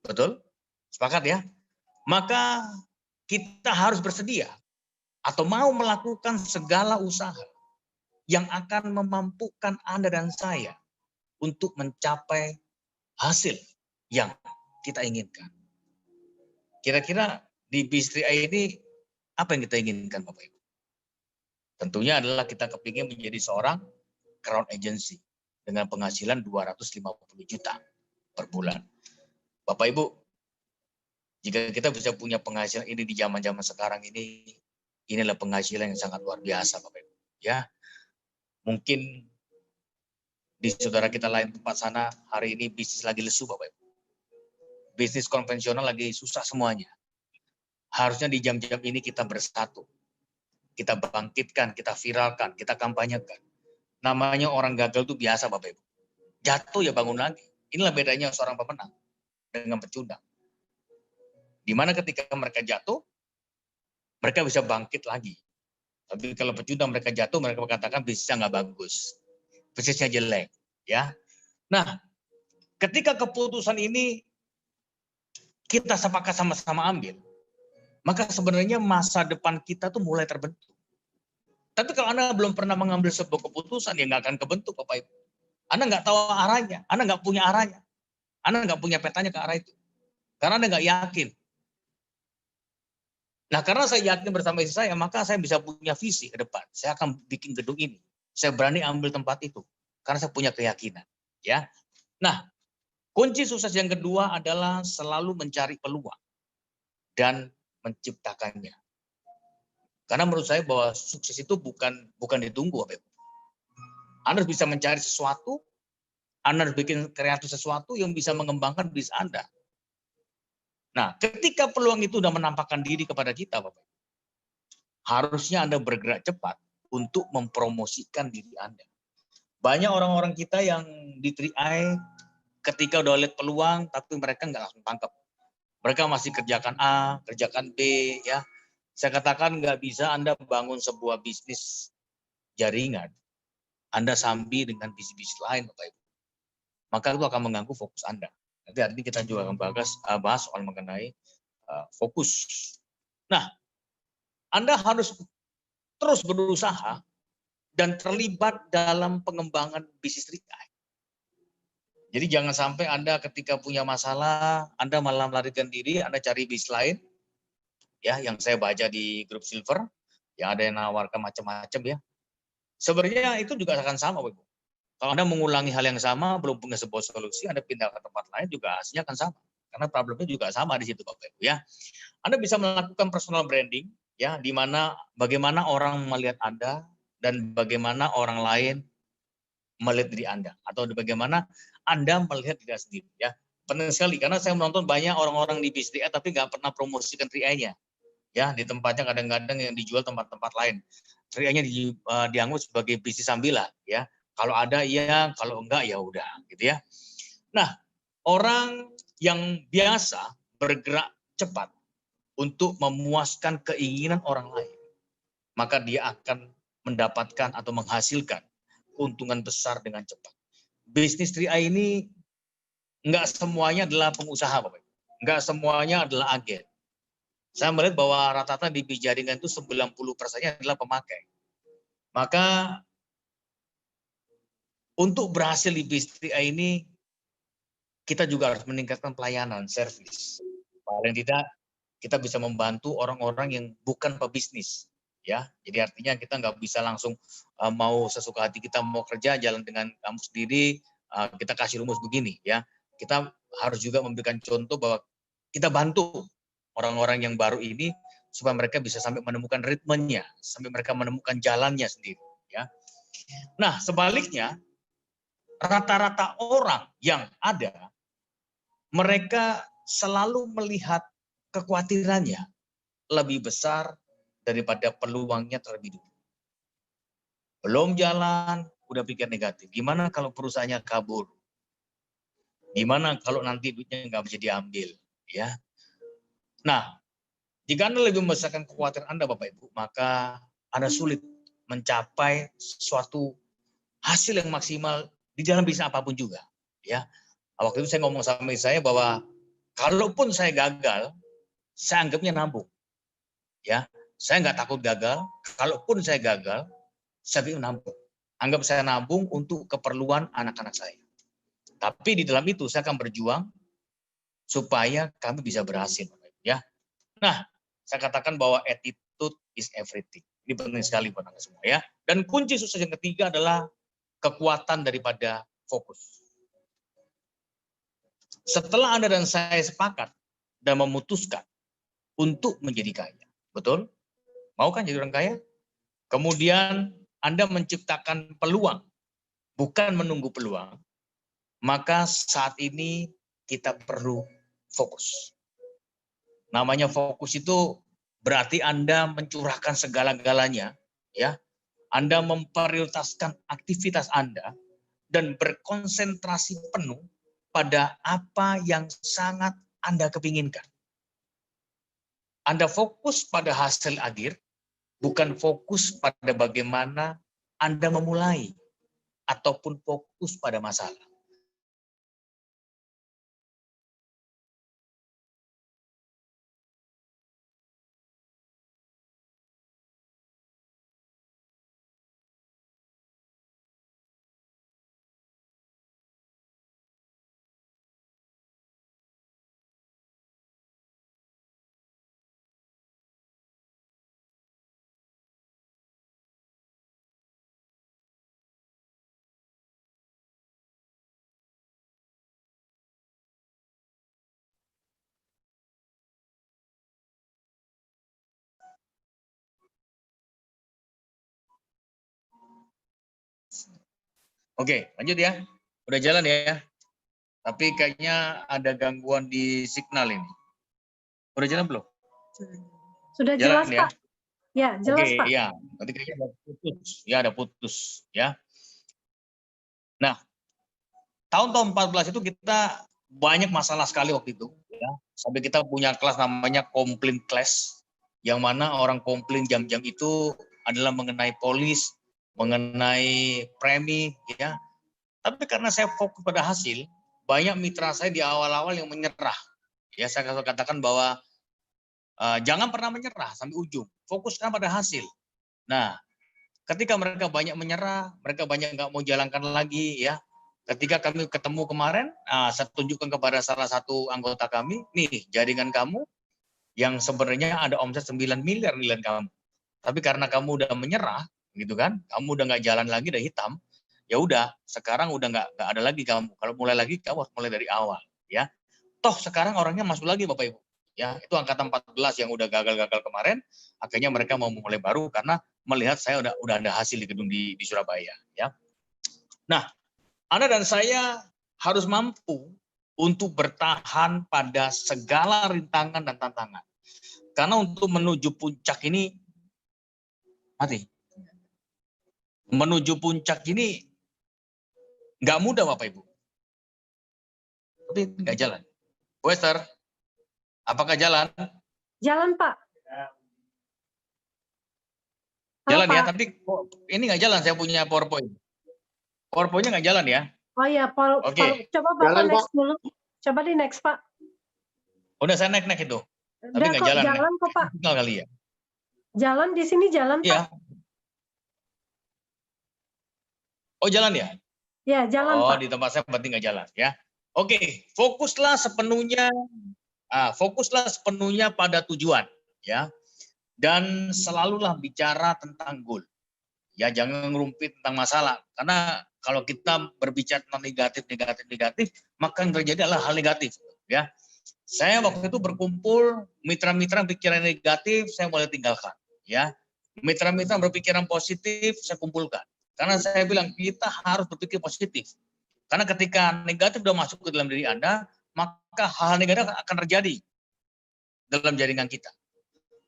Betul? Sepakat ya? Maka kita harus bersedia atau mau melakukan segala usaha yang akan memampukan Anda dan saya untuk mencapai hasil yang kita inginkan. Kira-kira di Bistri ini apa yang kita inginkan Bapak Ibu? Tentunya adalah kita kepingin menjadi seorang crown agency dengan penghasilan 250 juta per bulan. Bapak Ibu, jika kita bisa punya penghasilan ini di zaman-zaman sekarang ini, inilah penghasilan yang sangat luar biasa Bapak Ibu. Ya, mungkin di saudara kita lain tempat sana hari ini bisnis lagi lesu Bapak Ibu. Bisnis konvensional lagi susah semuanya. Harusnya di jam-jam ini kita bersatu. Kita bangkitkan, kita viralkan, kita kampanyekan. Namanya orang gagal itu biasa Bapak Ibu. Jatuh ya bangun lagi. Inilah bedanya seorang pemenang dengan pecundang. Di mana ketika mereka jatuh, mereka bisa bangkit lagi. Tapi kalau pecundang mereka jatuh, mereka mengatakan bisnisnya nggak bagus. Bisnisnya jelek. Ya. Nah, ketika keputusan ini kita sepakat sama-sama ambil, maka sebenarnya masa depan kita tuh mulai terbentuk. Tapi kalau Anda belum pernah mengambil sebuah keputusan, ya nggak akan kebentuk Bapak Ibu. Anda nggak tahu arahnya, Anda nggak punya arahnya. Anda nggak punya petanya ke arah itu. Karena Anda nggak yakin. Nah, karena saya yakin bersama istri saya, maka saya bisa punya visi ke depan. Saya akan bikin gedung ini. Saya berani ambil tempat itu. Karena saya punya keyakinan. Ya. Nah, kunci sukses yang kedua adalah selalu mencari peluang dan menciptakannya. Karena menurut saya bahwa sukses itu bukan ditunggu, Bapak Ibu. Anda harus bisa mencari sesuatu, Anda harus bikin kreatif sesuatu yang bisa mengembangkan bisnis Anda. Nah, ketika peluang itu sudah menampakkan diri kepada kita, Bapak Ibu, harusnya Anda bergerak cepat untuk mempromosikan diri Anda. Banyak orang-orang kita yang di 3i ketika udah lihat peluang, tapi mereka nggak langsung tangkap. Mereka masih kerjakan A, kerjakan B, ya. Saya katakan nggak bisa Anda bangun sebuah bisnis jaringan, Anda sambil dengan bisnis-bisnis lain, Bapak Ibu. Maka itu akan mengganggu fokus Anda. Nanti hari ini kita juga akan bahas soal mengenai fokus. Nah, Anda harus terus berusaha dan terlibat dalam pengembangan bisnis 3i. Jadi jangan sampai Anda ketika punya masalah, Anda malah melarikan diri, Anda cari bisnis lain. Ya, yang saya baca di grup Silver, yang ada yang menawarkan macam-macam ya. Sebenarnya itu juga akan sama, Bapak Ibu. Kalau Anda mengulangi hal yang sama, belum punya sebuah solusi, Anda pindah ke tempat lain juga hasilnya akan sama. Karena problemnya juga sama di situ, Bapak Ibu ya. Anda bisa melakukan personal branding ya, di mana bagaimana orang melihat Anda dan bagaimana orang lain melihat diri Anda atau bagaimana Anda melihat diri sendiri ya. Penting sekali karena saya menonton banyak orang-orang di bisnis 3i tapi nggak pernah promosikan 3i-nya. Ya, di tempatnya kadang-kadang yang dijual tempat-tempat lain. 3i-nya dianggap sebagai bisnis sambilan ya. Kalau ada iya, kalau enggak ya udah gitu ya. Nah, orang yang biasa bergerak cepat untuk memuaskan keinginan orang lain, maka dia akan mendapatkan atau menghasilkan keuntungan besar dengan cepat. Bisnis 3i ini enggak semuanya adalah pengusaha, Bapak. Enggak semuanya adalah agen. Saya melihat bahwa rata-rata di jaringan itu 90%-nya adalah pemakai. Maka untuk berhasil di bisnis 3i ini, kita juga harus meningkatkan pelayanan, servis. Paling tidak, kita bisa membantu orang-orang yang bukan pebisnis. Ya, jadi artinya kita nggak bisa langsung mau sesuka hati kita mau kerja jalan dengan kamu sendiri, kita kasih rumus begini. Ya, kita harus juga memberikan contoh bahwa kita bantu orang-orang yang baru ini supaya mereka bisa sampai menemukan ritmenya, sampai mereka menemukan jalannya sendiri. Ya, nah sebaliknya rata-rata orang yang ada mereka selalu melihat kekhawatirannya lebih besar daripada peluangnya terlebih dulu. Belum jalan, udah pikir negatif. Gimana kalau perusahaannya kabur? Gimana kalau nanti duitnya nggak bisa diambil? Ya. Nah, jika Anda lebih membesarkan kekhawatiran Anda, Bapak Ibu, maka Anda sulit mencapai suatu hasil yang maksimal di dalam bisnis apapun juga. Ya. Waktu itu saya ngomong sama istri saya bahwa kalaupun saya gagal, saya anggapnya nabung. Ya, saya nggak takut gagal. Kalaupun saya gagal, saya anggap nabung. Anggap saya nabung untuk keperluan anak-anak saya. Tapi di dalam itu saya akan berjuang supaya kami bisa berhasil. Ya, nah saya katakan bahwa attitude is everything. Ini penting sekali buat anda semua ya. Dan kunci sukses yang ketiga adalah kekuatan daripada fokus. Setelah Anda dan saya sepakat dan memutuskan untuk menjadi kaya, betul? Mau kan jadi orang kaya? Kemudian Anda menciptakan peluang, bukan menunggu peluang, maka saat ini kita perlu fokus. Namanya fokus itu berarti Anda mencurahkan segala-galanya, ya. Anda memprioritaskan aktivitas Anda dan berkonsentrasi penuh pada apa yang sangat Anda kepinginkan. Anda fokus pada hasil akhir, bukan fokus pada bagaimana Anda memulai ataupun fokus pada masalah. Oke, lanjut ya. Udah jalan ya. Tapi kayaknya ada gangguan di signal ini. Udah jalan belum? Sudah Jalan jelas, ya? Pak. Ya, jelas, Oke, Pak. ya. Nanti kayaknya ada putus. Ya, ada putus. Ya. Nah, tahun-tahun 14 itu kita banyak masalah sekali waktu itu. Ya. Sampai kita punya kelas namanya komplain class. Yang mana orang komplain jam-jam itu adalah mengenai polis, mengenai premi. Ya. Tapi karena saya fokus pada hasil, banyak mitra saya di awal-awal yang menyerah. Ya, saya katakan bahwa jangan pernah menyerah sampai ujung. Fokuskan pada hasil. Nah, ketika mereka banyak menyerah, mereka banyak nggak mau jalankan lagi, ya. Ketika kami ketemu kemarin, saya tunjukkan kepada salah satu anggota kami, nih jaringan kamu yang sebenarnya ada omset 9 miliar nilai kamu. Tapi karena kamu udah menyerah, gitu kan, kamu udah nggak jalan lagi, udah hitam, ya udah, sekarang udah nggak ada lagi kamu. Kalau mulai lagi, kamu harus mulai dari awal, ya. Toh sekarang orangnya masuk lagi, Bapak Ibu. Ya, itu angkatan 14 yang udah gagal-gagal kemarin, akhirnya mereka mau mulai baru karena melihat saya udah ada hasil di gedung di Surabaya, ya. Nah, Anda dan saya harus mampu untuk bertahan pada segala rintangan dan tantangan. Karena untuk menuju puncak ini, menuju puncak ini nggak mudah, Bapak Ibu. Tapi nggak jalan. Bu Esther, apakah jalan? Jalan, Pak. Jalan Halo, ya, Pak. tapi ini nggak jalan, saya punya PowerPoint. PowerPoint-nya nggak jalan ya? Oh ya, Oke. coba Bapak Jalan, next dulu. Coba di next, Pak. Udah saya naik itu. Tapi Udah nggak kok, jalan. jalan kok, Pak. Signal kali ya? Jalan di sini jalan, Pak. Iya. Oh, jalan ya? Ya, jalan, Oh, Pak. di tempat saya berarti nggak jalan ya. Oke, fokuslah sepenuhnya pada tujuan ya. Dan selalulah bicara tentang goal. Ya, jangan ngerumpit tentang masalah. Karena kalau kita berbicara tentang negatif, maka yang terjadi adalah hal negatif ya. Saya waktu itu berkumpul mitra-mitra pikiran negatif, saya mulai tinggalkan ya. Mitra-mitra berpikiran positif, saya kumpulkan. Karena saya bilang kita harus berpikir positif. Karena ketika negatif sudah masuk ke dalam diri Anda, maka hal negatif akan terjadi dalam jaringan kita.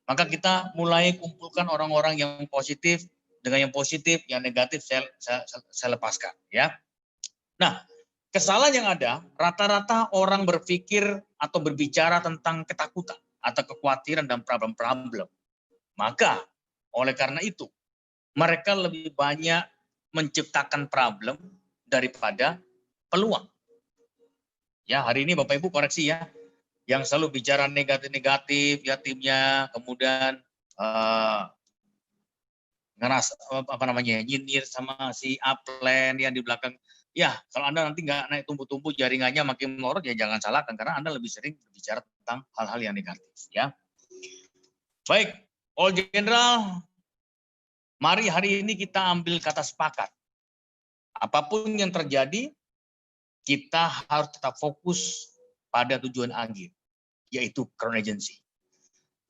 Maka kita mulai kumpulkan orang-orang yang positif, dengan yang positif, yang negatif saya lepaskan ya. Nah, kesalahan yang ada, rata-rata orang berpikir atau berbicara tentang ketakutan atau kekhawatiran dan problem-problem. Maka, oleh karena itu, mereka lebih banyak menciptakan problem daripada peluang. Ya, hari ini Bapak Ibu koreksi ya. Yang selalu bicara negatif-negatif ya timnya, kemudian ngeras apa namanya nyinyir sama si upline yang di belakang. Ya, kalau Anda nanti nggak naik tumbuh-tumbuh jaringannya makin melorot ya jangan salahkan karena Anda lebih sering berbicara tentang hal-hal yang negatif ya. Baik, all general, mari hari ini kita ambil kata sepakat. Apapun yang terjadi, kita harus tetap fokus pada tujuan akhir, yaitu crown agency.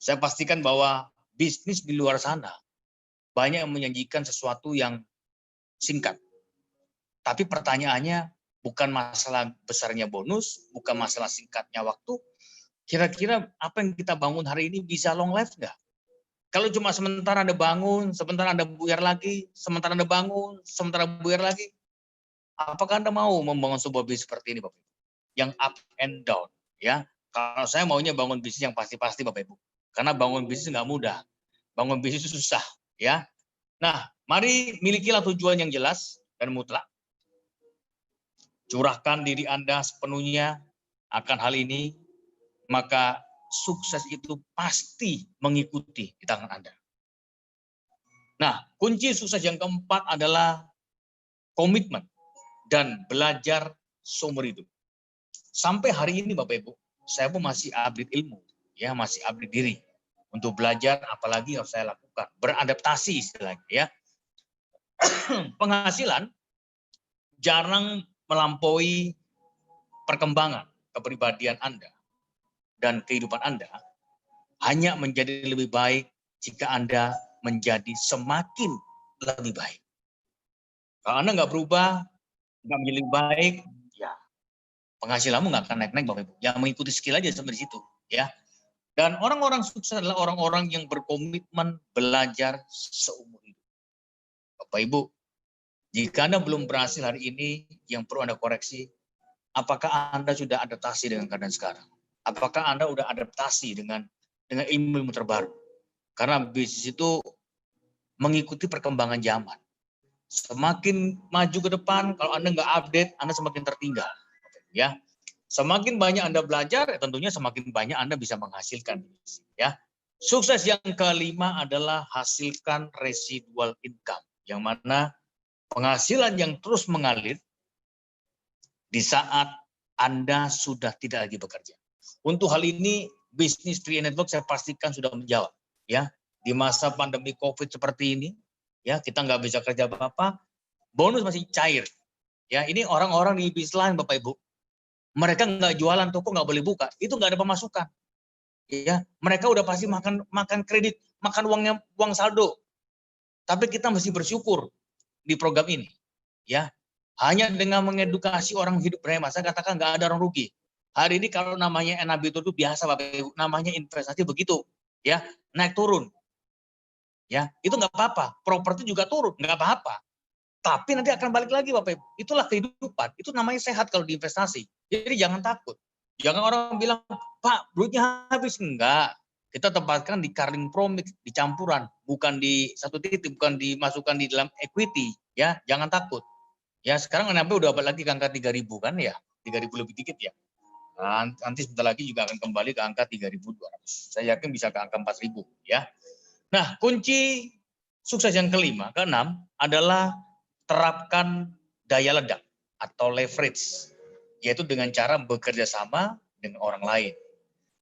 Saya pastikan bahwa bisnis di luar sana banyak yang menjanjikan sesuatu yang singkat. Tapi pertanyaannya bukan masalah besarnya bonus, bukan masalah singkatnya waktu. Kira-kira apa yang kita bangun hari ini bisa long life nggak? Kalau cuma sementara Anda bangun, sementara Anda buyar lagi, sementara Anda bangun, sementara buyar lagi, apakah Anda mau membangun sebuah bisnis seperti ini, Bapak Ibu? Yang up and down, ya. Kalau saya maunya bangun bisnis yang pasti-pasti, Bapak Ibu. Karena bangun bisnis nggak mudah. Bangun bisnis susah, ya. Nah, mari milikilah tujuan yang jelas dan mutlak. Curahkan diri Anda sepenuhnya akan hal ini, maka sukses itu pasti mengikuti di tangan Anda. Nah, kunci sukses yang keempat adalah komitmen dan belajar seumur hidup. Sampai hari ini Bapak Ibu, saya pun masih update ilmu, ya masih update diri untuk belajar, apalagi yang saya lakukan, beradaptasi istilahnya, ya. Penghasilan jarang melampaui perkembangan kepribadian Anda dan kehidupan Anda hanya menjadi lebih baik jika Anda menjadi semakin lebih baik. Kalau Anda nggak berubah, nggak menjadi lebih baik, ya penghasilanmu nggak akan naik-naik, Bapak Ibu. Yang mengikuti skill aja sampai di situ, ya. Dan orang-orang sukses adalah orang-orang yang berkomitmen belajar seumur hidup. Bapak Ibu, jika Anda belum berhasil hari ini, yang perlu Anda koreksi, apakah Anda sudah adaptasi dengan keadaan sekarang? Apakah Anda sudah adaptasi dengan ilmu terbaru? Karena bisnis itu mengikuti perkembangan zaman. Semakin maju ke depan, kalau Anda nggak update, Anda semakin tertinggal. Ya, semakin banyak Anda belajar, tentunya semakin banyak Anda bisa menghasilkan. Ya, sukses yang kelima adalah hasilkan residual income, yang mana penghasilan yang terus mengalir di saat Anda sudah tidak lagi bekerja. Untuk hal ini, bisnis 3i Network saya pastikan sudah menjawab. Ya, di masa pandemi COVID seperti ini, ya kita nggak bisa kerja apa-apa, bonus masih cair. Ya, ini orang-orang di bisnis lain, Bapak Ibu, mereka nggak jualan, toko nggak boleh buka, itu nggak ada pemasukan. Ya, mereka udah pasti makan kredit, makan uang saldo. Tapi kita mesti bersyukur di program ini, ya. Hanya dengan mengedukasi orang hidup berhemat, saya katakan nggak ada orang rugi. Hari ini kalau namanya NAB itu biasa, Bapak Ibu, namanya investasi begitu, ya, naik turun. Ya, itu nggak apa-apa. Properti juga turun, nggak apa-apa. Tapi nanti akan balik lagi, Bapak Ibu. Itulah kehidupan. Itu namanya sehat kalau diinvestasi. Jadi jangan takut. Jangan orang bilang, Pak, duitnya habis. Enggak. Kita tempatkan di Carling Promix, di campuran, bukan di satu titik, bukan dimasukkan di dalam equity. Ya, jangan takut. Ya, sekarang NAB udah balik lagi ke angka 3.000 kan ya, 3.000 lebih dikit ya. Nah, nanti sebentar lagi juga akan kembali ke angka 3.200. Saya yakin bisa ke angka 4.000 ya. Nah, kunci sukses yang kelima, keenam adalah terapkan daya ledak atau leverage, yaitu dengan cara bekerja sama dengan orang lain.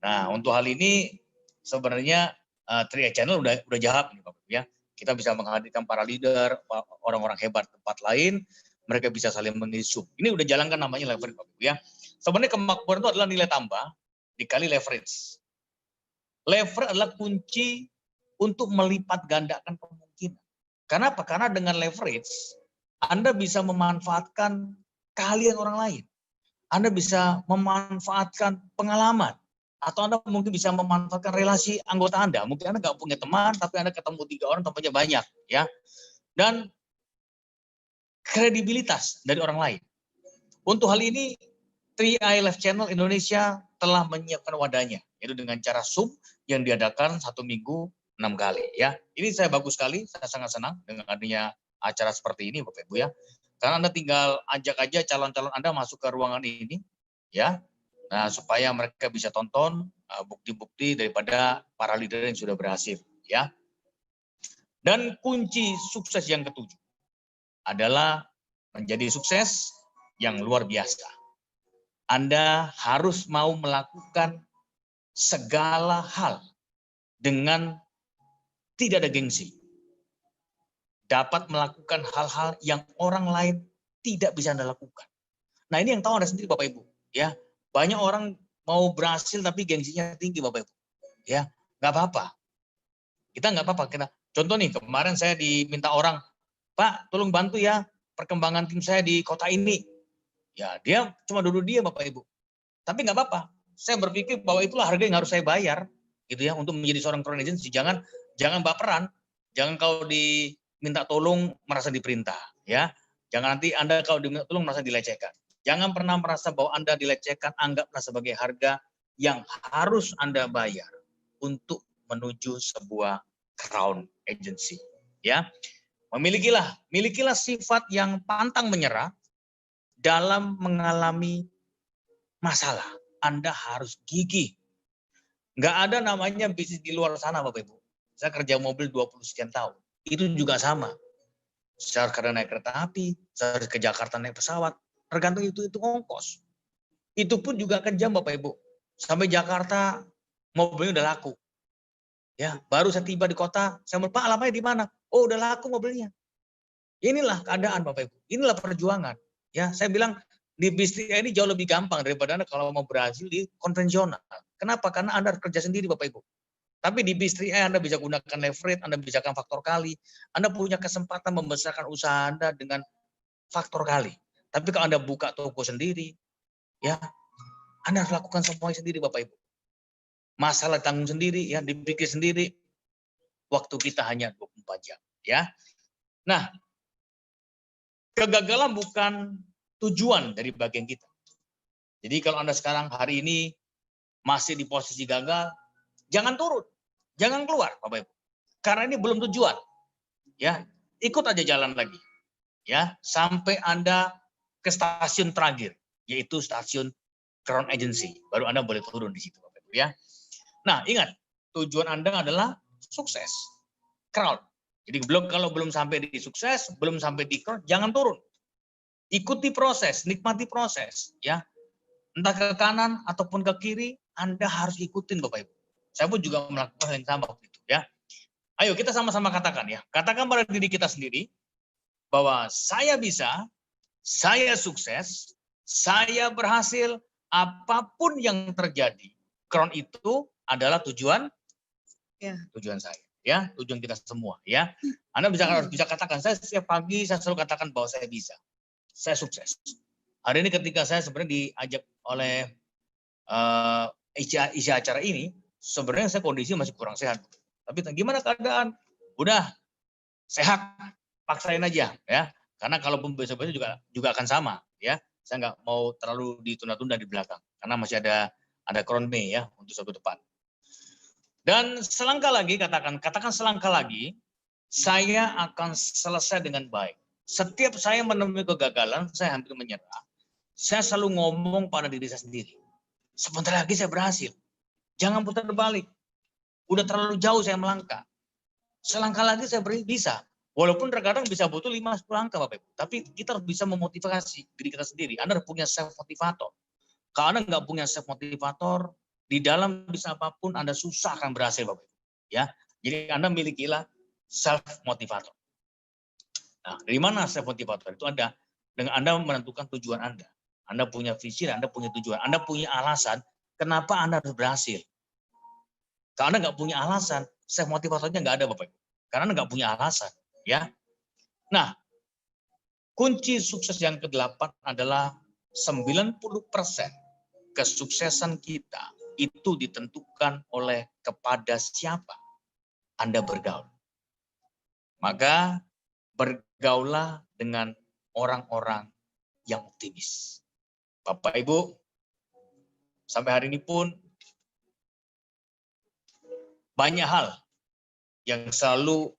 Nah, untuk hal ini sebenarnya 3i Channel udah jawab nih, Bapak ya. Kita bisa menghadirkan para leader, orang-orang hebat tempat lain, mereka bisa saling mengisi. Ini udah jalankan namanya leverage, Bapak ya. Sebenarnya kemakmuran itu adalah nilai tambah dikali leverage. Leverage adalah kunci untuk melipat gandakan kemungkinan. Kenapa? Karena dengan leverage, Anda bisa memanfaatkan keahlian orang lain. Anda bisa memanfaatkan pengalaman. Atau Anda mungkin bisa memanfaatkan relasi anggota Anda. Mungkin Anda nggak punya teman, tapi Anda ketemu 3 orang, temannya banyak. Ya. Dan kredibilitas dari orang lain. Untuk hal ini, 3i Live Channel Indonesia telah menyiapkan wadahnya, yaitu dengan cara Zoom yang diadakan 1 minggu 6 kali. Ya, ini saya bagus sekali, saya sangat senang dengan adanya acara seperti ini, Bapak Ibu ya. Karena Anda tinggal ajak aja calon-calon Anda masuk ke ruangan ini, ya. Nah, supaya mereka bisa tonton bukti-bukti daripada para leader yang sudah berhasil, ya. Dan kunci sukses yang ketujuh adalah menjadi sukses yang luar biasa. Anda harus mau melakukan segala hal dengan tidak ada gengsi. Dapat melakukan hal-hal yang orang lain tidak bisa Anda lakukan. Nah, ini yang tahu Anda sendiri Bapak Ibu, ya. Banyak orang mau berhasil tapi gengsinya tinggi Bapak Ibu. Ya, nggak apa-apa. Kita nggak apa-apa. Contoh nih, kemarin saya diminta orang, Pak, tolong bantu ya perkembangan tim saya di kota ini. Ya, dia cuma duduk dia Bapak Ibu. Tapi nggak apa-apa. Saya berpikir bahwa itulah harga yang harus saya bayar, gitu ya, untuk menjadi seorang crown agency. Jangan baperan. Jangan kalau diminta tolong merasa diperintah, ya. Jangan nanti Anda kalau diminta tolong merasa dilecehkan. Jangan pernah merasa bahwa Anda dilecehkan, anggaplah sebagai harga yang harus Anda bayar untuk menuju sebuah crown agency, ya. Milikilah sifat yang pantang menyerah dalam mengalami masalah. Anda harus gigih. Nggak ada namanya bisnis di luar sana, Bapak Ibu. Saya kerja mobil 20 sekian tahun. Itu juga sama. Saya kadang naik kereta api, saya ke Jakarta naik pesawat. Tergantung itu ongkos. Itu pun juga kejam, Bapak Ibu. Sampai Jakarta, mobilnya udah laku. Ya, baru saya tiba di kota, saya bilang, Pak, alamatnya di mana? Oh, udah laku mobilnya. Inilah keadaan, Bapak Ibu. Inilah perjuangan. Ya, saya bilang di bisnis ini jauh lebih gampang daripada Anda kalau mau berhasil di konvensional. Kenapa? Karena Anda harus kerja sendiri, Bapak Ibu. Tapi di bisnis Anda bisa gunakan leverage, Anda bisa gunakan faktor kali. Anda punya kesempatan membesarkan usaha Anda dengan faktor kali. Tapi kalau Anda buka toko sendiri, ya, Anda harus lakukan semuanya sendiri, Bapak Ibu. Masalah tanggung sendiri, ya, dipikir sendiri. Waktu kita hanya 24 jam, ya. Nah, kegagalan bukan tujuan dari bagian kita. Jadi kalau Anda sekarang hari ini masih di posisi gagal, jangan turun, jangan keluar, Bapak Ibu. Karena ini belum tujuan. Ya, ikut aja jalan lagi. Ya, sampai Anda ke stasiun terakhir, yaitu stasiun crown agency. Baru Anda boleh turun di situ, Bapak Ibu, ya. Nah, ingat, tujuan Anda adalah sukses. Crown. Jadi kalau belum sampai di sukses, belum sampai di crown, jangan turun. Ikuti proses, nikmati proses, ya. Entah ke kanan ataupun ke kiri, Anda harus ikutin, Bapak Ibu. Saya pun juga melakukan hal yang sama waktu itu, ya. Ayo kita sama-sama katakan, ya. Katakan pada diri kita sendiri bahwa saya bisa, saya sukses, saya berhasil, apapun yang terjadi. Crown itu adalah tujuan saya, ya, tujuan kita semua, ya. Anda harus bisa katakan, saya setiap pagi saya selalu katakan bahwa saya bisa. Saya sukses. Hari ini ketika saya sebenarnya diajak oleh isi acara ini, sebenarnya saya kondisi masih kurang sehat. Tapi gimana keadaan? Udah sehat, paksain aja, ya. Karena kalaupun besok-besok juga akan sama, ya. Saya nggak mau terlalu ditunda-tunda di belakang, karena masih ada crown May, ya, untuk sabtu depan. Dan selangkah lagi, katakan selangkah lagi, saya akan selesai dengan baik. Setiap saya menemui kegagalan, saya hampir menyerah. Saya selalu ngomong pada diri saya sendiri. Sebentar lagi saya berhasil. Jangan putar balik. Udah terlalu jauh saya melangkah. Selangkah lagi saya bisa. Walaupun terkadang bisa butuh 5-10 langkah, Bapak Ibu. Tapi kita harus bisa memotivasi diri kita sendiri. Anda harus punya self motivator. Kalau Anda nggak punya self motivator, di dalam bisa apapun Anda susah akan berhasil, Bapak Ibu. Ya, jadi Anda milikilah self motivator. Nah, dari mana self motivator? Itu ada dengan Anda menentukan tujuan Anda. Anda punya visi, Anda punya tujuan. Anda punya alasan kenapa Anda harus berhasil. Kalau Anda nggak punya alasan, self motivatornya nggak ada, Bapak Ibu. Karena Anda nggak punya alasan, ya. Nah, kunci sukses yang ke-8 adalah 90% kesuksesan kita itu ditentukan oleh kepada siapa Anda bergaul. Maka bergaulah dengan orang-orang yang optimis. Bapak Ibu, sampai hari ini pun banyak hal yang selalu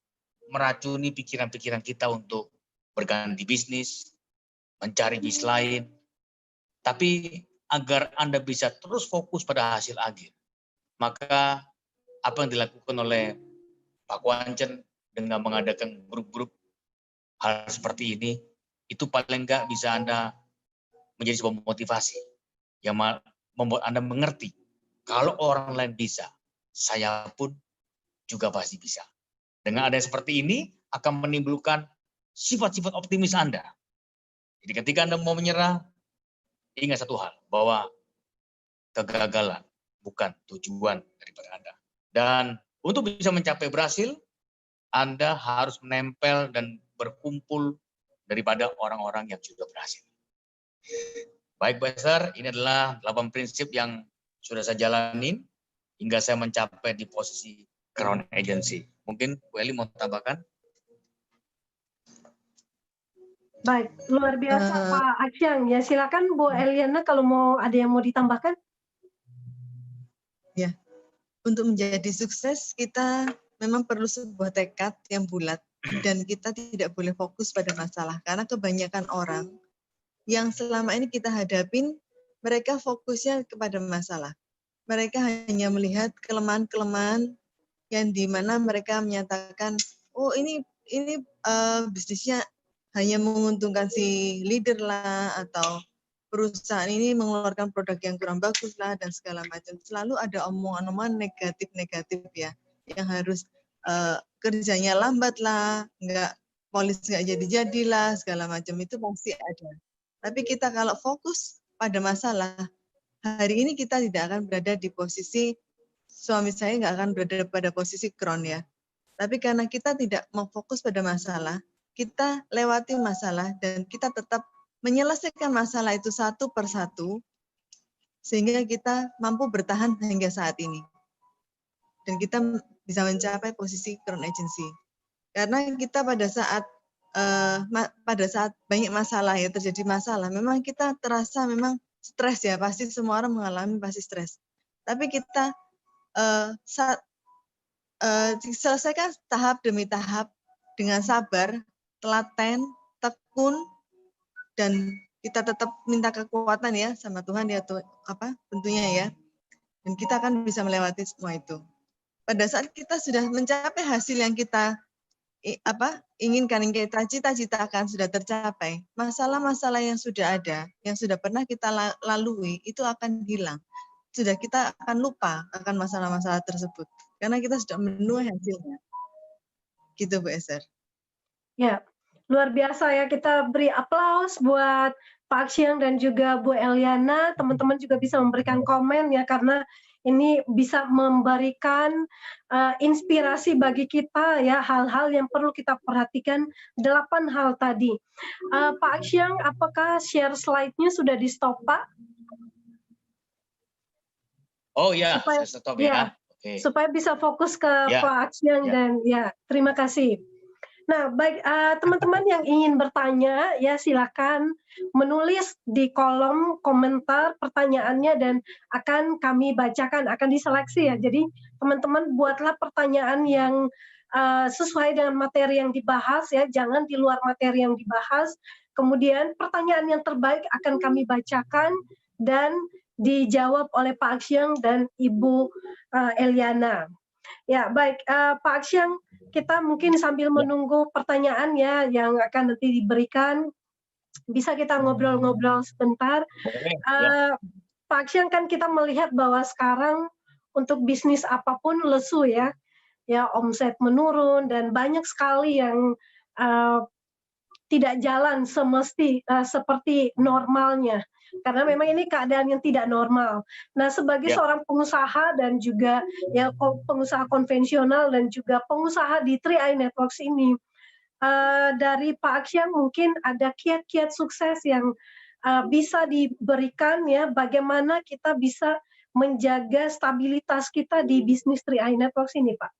meracuni pikiran-pikiran kita untuk berganti bisnis, mencari bisnis lain. Tapi agar Anda bisa terus fokus pada hasil akhir. Maka apa yang dilakukan oleh Pak Kuancen dengan mengadakan grup-grup hal seperti ini, itu paling enggak bisa Anda menjadi sebuah motivasi yang membuat Anda mengerti, kalau orang lain bisa, saya pun juga pasti bisa. Dengan ada seperti ini, akan menimbulkan sifat-sifat optimis Anda. Jadi ketika Anda mau menyerah, ingat satu hal, bahwa kegagalan bukan tujuan daripada Anda. Dan untuk bisa mencapai berhasil, Anda harus menempel dan berkumpul daripada orang-orang yang sudah berhasil. Baik, Pak Esther, ini adalah 8 prinsip yang sudah saya jalanin hingga saya mencapai di posisi Crown Agency. Mungkin Bu Eli mau tambahkan? Baik, luar biasa Pak Akyang. Ya silakan Bu Eliana kalau mau ada yang mau ditambahkan. Ya, untuk menjadi sukses kita memang perlu sebuah tekad yang bulat dan kita tidak boleh fokus pada masalah karena kebanyakan orang yang selama ini kita hadapin, mereka fokusnya kepada masalah. Mereka hanya melihat kelemahan-kelemahan yang di mana mereka menyatakan, oh ini bisnisnya hanya menguntungkan si leader lah, atau perusahaan ini mengeluarkan produk yang kurang bagus lah, dan segala macam. Selalu ada omongan-omongan negatif-negatif ya, yang harus kerjanya lambat lah, polis nggak jadi-jadilah, segala macam itu pasti ada. Tapi kita kalau fokus pada masalah, hari ini kita tidak akan berada di posisi, suami saya nggak akan berada pada posisi Crown ya. Tapi karena kita tidak mau fokus pada masalah, kita lewati masalah dan kita tetap menyelesaikan masalah itu satu persatu, sehingga kita mampu bertahan hingga saat ini. Dan kita bisa mencapai posisi Crown Agency. Karena kita pada saat banyak masalah ya, terjadi masalah, memang kita terasa memang stres ya, pasti semua orang mengalami pasti stres. Tapi kita selesaikan tahap demi tahap dengan sabar, telaten, tekun, dan kita tetap minta kekuatan ya sama Tuhan ya, tentunya ya. Dan kita akan bisa melewati semua itu. Pada saat kita sudah mencapai hasil yang kita inginkan, yang kita cita-citakan sudah tercapai, masalah-masalah yang sudah ada, yang sudah pernah kita lalui, itu akan hilang. Sudah kita akan lupa akan masalah-masalah tersebut. Karena kita sudah menuai hasilnya. Gitu Bu Esther. Ya, luar biasa ya, kita beri aplaus buat Pak Akyang dan juga Bu Eliana. Teman-teman juga bisa memberikan komen ya, karena ini bisa memberikan inspirasi bagi kita ya, hal-hal yang perlu kita perhatikan, 8 hal tadi. Pak Akyang, apakah share slide-nya sudah di stop Pak? Oh ya, supaya, saya stop ya. Okay. Supaya bisa fokus ke Pak Akyang dan ya, terima kasih. Nah, baik teman-teman yang ingin bertanya ya silakan menulis di kolom komentar pertanyaannya dan akan kami bacakan, akan diseleksi ya. Jadi teman-teman buatlah pertanyaan yang sesuai dengan materi yang dibahas ya, jangan di luar materi yang dibahas. Kemudian pertanyaan yang terbaik akan kami bacakan dan dijawab oleh Pak Akyang dan Ibu Eliana. Ya, baik Pak Akyang, kita mungkin sambil menunggu pertanyaan ya yang akan nanti diberikan, bisa kita ngobrol-ngobrol sebentar. Pak Akyang, kan kita melihat bahwa sekarang untuk bisnis apapun lesu ya, omset menurun dan banyak sekali yang tidak jalan seperti normalnya. Karena memang ini keadaan yang tidak normal. Nah, sebagai seorang pengusaha dan juga ya pengusaha konvensional dan juga pengusaha di 3i Networks ini, dari Pak Akyang mungkin ada kiat-kiat sukses yang bisa diberikan ya, bagaimana kita bisa menjaga stabilitas kita di bisnis 3i Networks ini, Pak?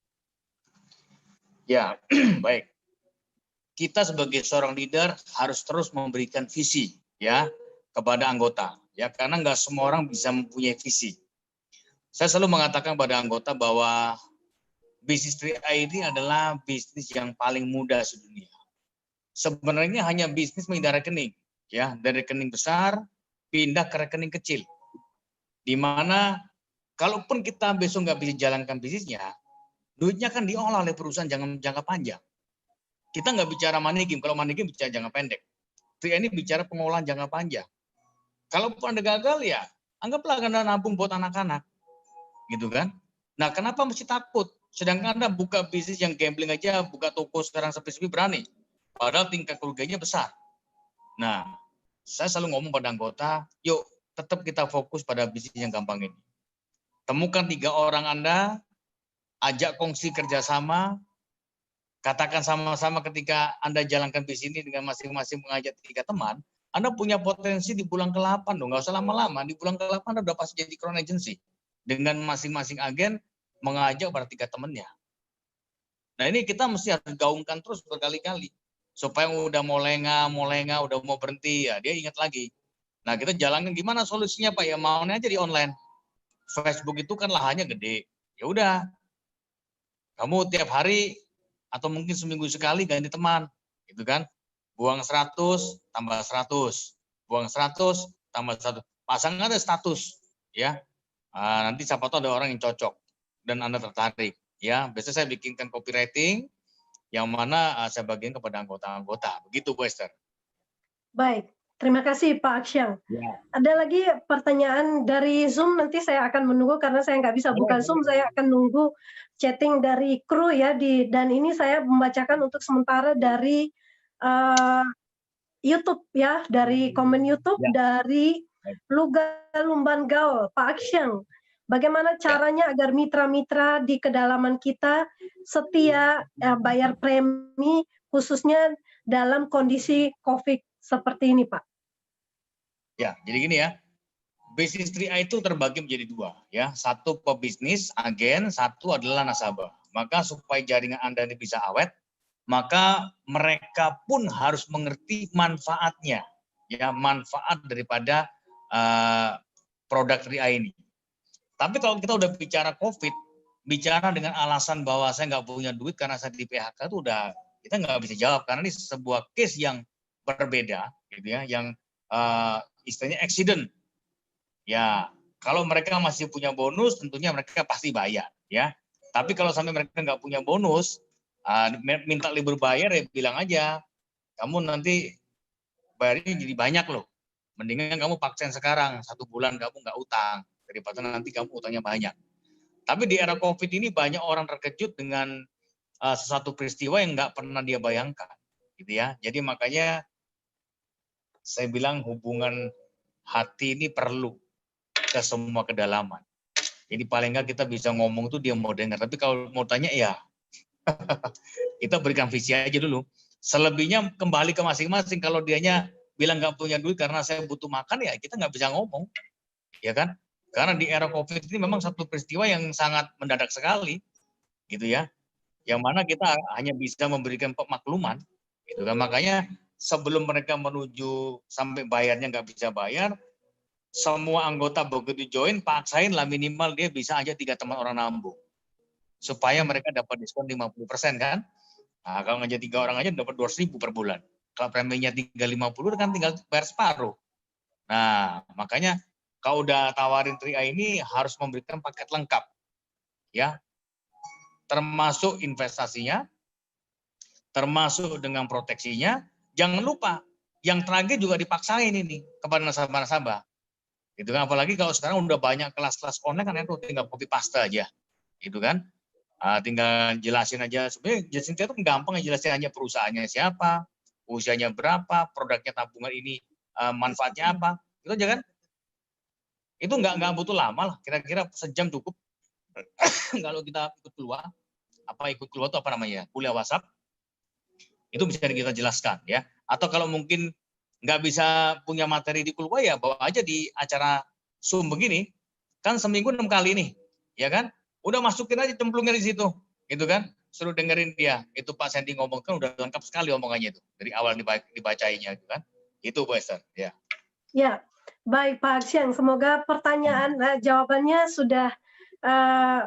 Ya, baik. Kita sebagai seorang leader harus terus memberikan visi ya kepada anggota ya, karena nggak semua orang bisa mempunyai visi. Saya selalu mengatakan pada anggota bahwa bisnis 3i ini adalah bisnis yang paling mudah sedunia. Sebenarnya hanya bisnis pindah rekening ya, dari rekening besar pindah ke rekening kecil. Di mana kalaupun kita besok nggak bisa jalankan bisnisnya, duitnya kan diolah oleh perusahaan jangka panjang. Kita nggak bicara money game, kalau money game bicara jangka pendek. Ini bicara pengolahan jangka panjang. Kalaupun Anda gagal ya, anggaplah Anda nabung buat anak-anak. Gitu kan. Nah, kenapa mesti takut? Sedangkan Anda buka bisnis yang gambling aja, buka toko sekarang sepi-sepi berani. Padahal tingkat kerugiannya besar. Nah, saya selalu ngomong pada anggota, yuk tetap kita fokus pada bisnis yang gampang ini. Temukan 3 orang Anda, ajak kongsi kerjasama, katakan sama-sama ketika Anda jalankan bisnis ini dengan masing-masing mengajak 3 teman, Anda punya potensi di bulan ke-8 dong, nggak usah lama-lama. Di bulan ke-8 Anda udah pasti jadi crown agency. Dengan masing-masing agen mengajak pada 3 temannya. Nah ini kita mesti harus gaungkan terus berkali-kali. Supaya udah mau lengah, udah mau berhenti, ya dia ingat lagi. Nah kita jalankan gimana solusinya Pak? Ya maunya aja di online. Facebook itu kan lahannya gede. Ya udah, kamu tiap hari atau mungkin seminggu sekali ganti teman, gitu kan? Buang 100 tambah 100, buang 100 tambah 100. Pasang ada status, ya. Nanti siapa tahu ada orang yang cocok dan Anda tertarik, ya. Biasanya saya bikinkan copywriting yang mana saya bagikan kepada anggota-anggota. Begitu, Bu Esther. Baik. Terima kasih Pak Aksyang. Ya. Ada lagi pertanyaan dari Zoom, nanti saya akan menunggu karena saya nggak bisa buka Zoom, saya akan nunggu chatting dari kru ya, dan ini saya membacakan untuk sementara dari YouTube ya, dari komen YouTube, dari Luga Lumban Gaul, Pak Aksyang. Bagaimana caranya agar mitra-mitra di kedalaman kita setia bayar premi, khususnya dalam kondisi COVID seperti ini, Pak? Ya, jadi gini ya, bisnis 3i itu terbagi menjadi 2 ya. Satu pebisnis, agen, satu adalah nasabah. Maka supaya jaringan Anda ini bisa awet, maka mereka pun harus mengerti manfaatnya, ya manfaat daripada produk 3i ini. Tapi kalau kita udah bicara COVID, bicara dengan alasan bahwa saya nggak punya duit karena saya di PHK itu udah kita nggak bisa jawab karena ini sebuah case yang berbeda, gitu ya, yang istilahnya accident. Ya, kalau mereka masih punya bonus, tentunya mereka pasti bayar, ya. Tapi kalau sampai mereka nggak punya bonus, minta libur bayar, ya bilang aja, kamu nanti bayarnya jadi banyak loh. Mendingan kamu paksain sekarang, 1 bulan kamu nggak utang, daripada nanti kamu utangnya banyak. Tapi di era COVID ini banyak orang terkejut dengan sesuatu peristiwa yang nggak pernah dia bayangkan, gitu ya. Jadi makanya saya bilang hubungan hati ini perlu ke semua kedalaman. Jadi paling nggak kita bisa ngomong tuh dia mau dengar. Tapi kalau mau tanya ya kita berikan visi aja dulu. Selebihnya kembali ke masing-masing. Kalau dianya bilang nggak punya duit karena saya butuh makan, ya kita nggak bisa ngomong, ya kan? Karena di era COVID ini memang satu peristiwa yang sangat mendadak sekali, gitu ya. Yang mana kita hanya bisa memberikan pemakluman, gitu kan? Makanya sebelum mereka menuju sampai bayarnya nggak bisa bayar, semua anggota begitu join, paksain lah minimal dia bisa aja 3 teman orang nambung. Supaya mereka dapat diskon 50% kan. Nah, kalau ngajak 3 orang aja dapat 200.000 per bulan. Kalau preminya 350 kan tinggal bayar separuh. Nah, makanya kalau udah tawarin 3i ini harus memberikan paket lengkap. Ya. Termasuk investasinya, termasuk dengan proteksinya. Jangan lupa, yang terakhir juga dipaksain ini kepada nasabah-nasabah. Gitu kan, apalagi kalau sekarang udah banyak kelas-kelas online kan itu tinggal copy paste aja. Gitu kan. Tinggal jelasin aja. Sebenarnya jelasin itu gampang, jelasin hanya perusahaannya siapa, usianya berapa, produknya tabungan ini manfaatnya apa. Itu aja kan. Itu nggak butuh lama lah, kira-kira sejam cukup. Kalau kita ikut keluar, itu apa namanya, kuliah WhatsApp, itu bisa kita jelaskan ya. Atau kalau mungkin nggak bisa punya materi di keluar, ya bawa aja di acara Zoom begini, kan seminggu 6 kali nih, ya kan? Udah masukin aja cemplungnya di situ, gitu kan? Suruh dengerin dia. Itu Pak Sandy ngomong kan udah lengkap sekali omongannya itu dari awal dibacainya, gitu kan? Itu Bu Esther, ya. Ya, baik Pak Aksyang. Semoga pertanyaan jawabannya sudah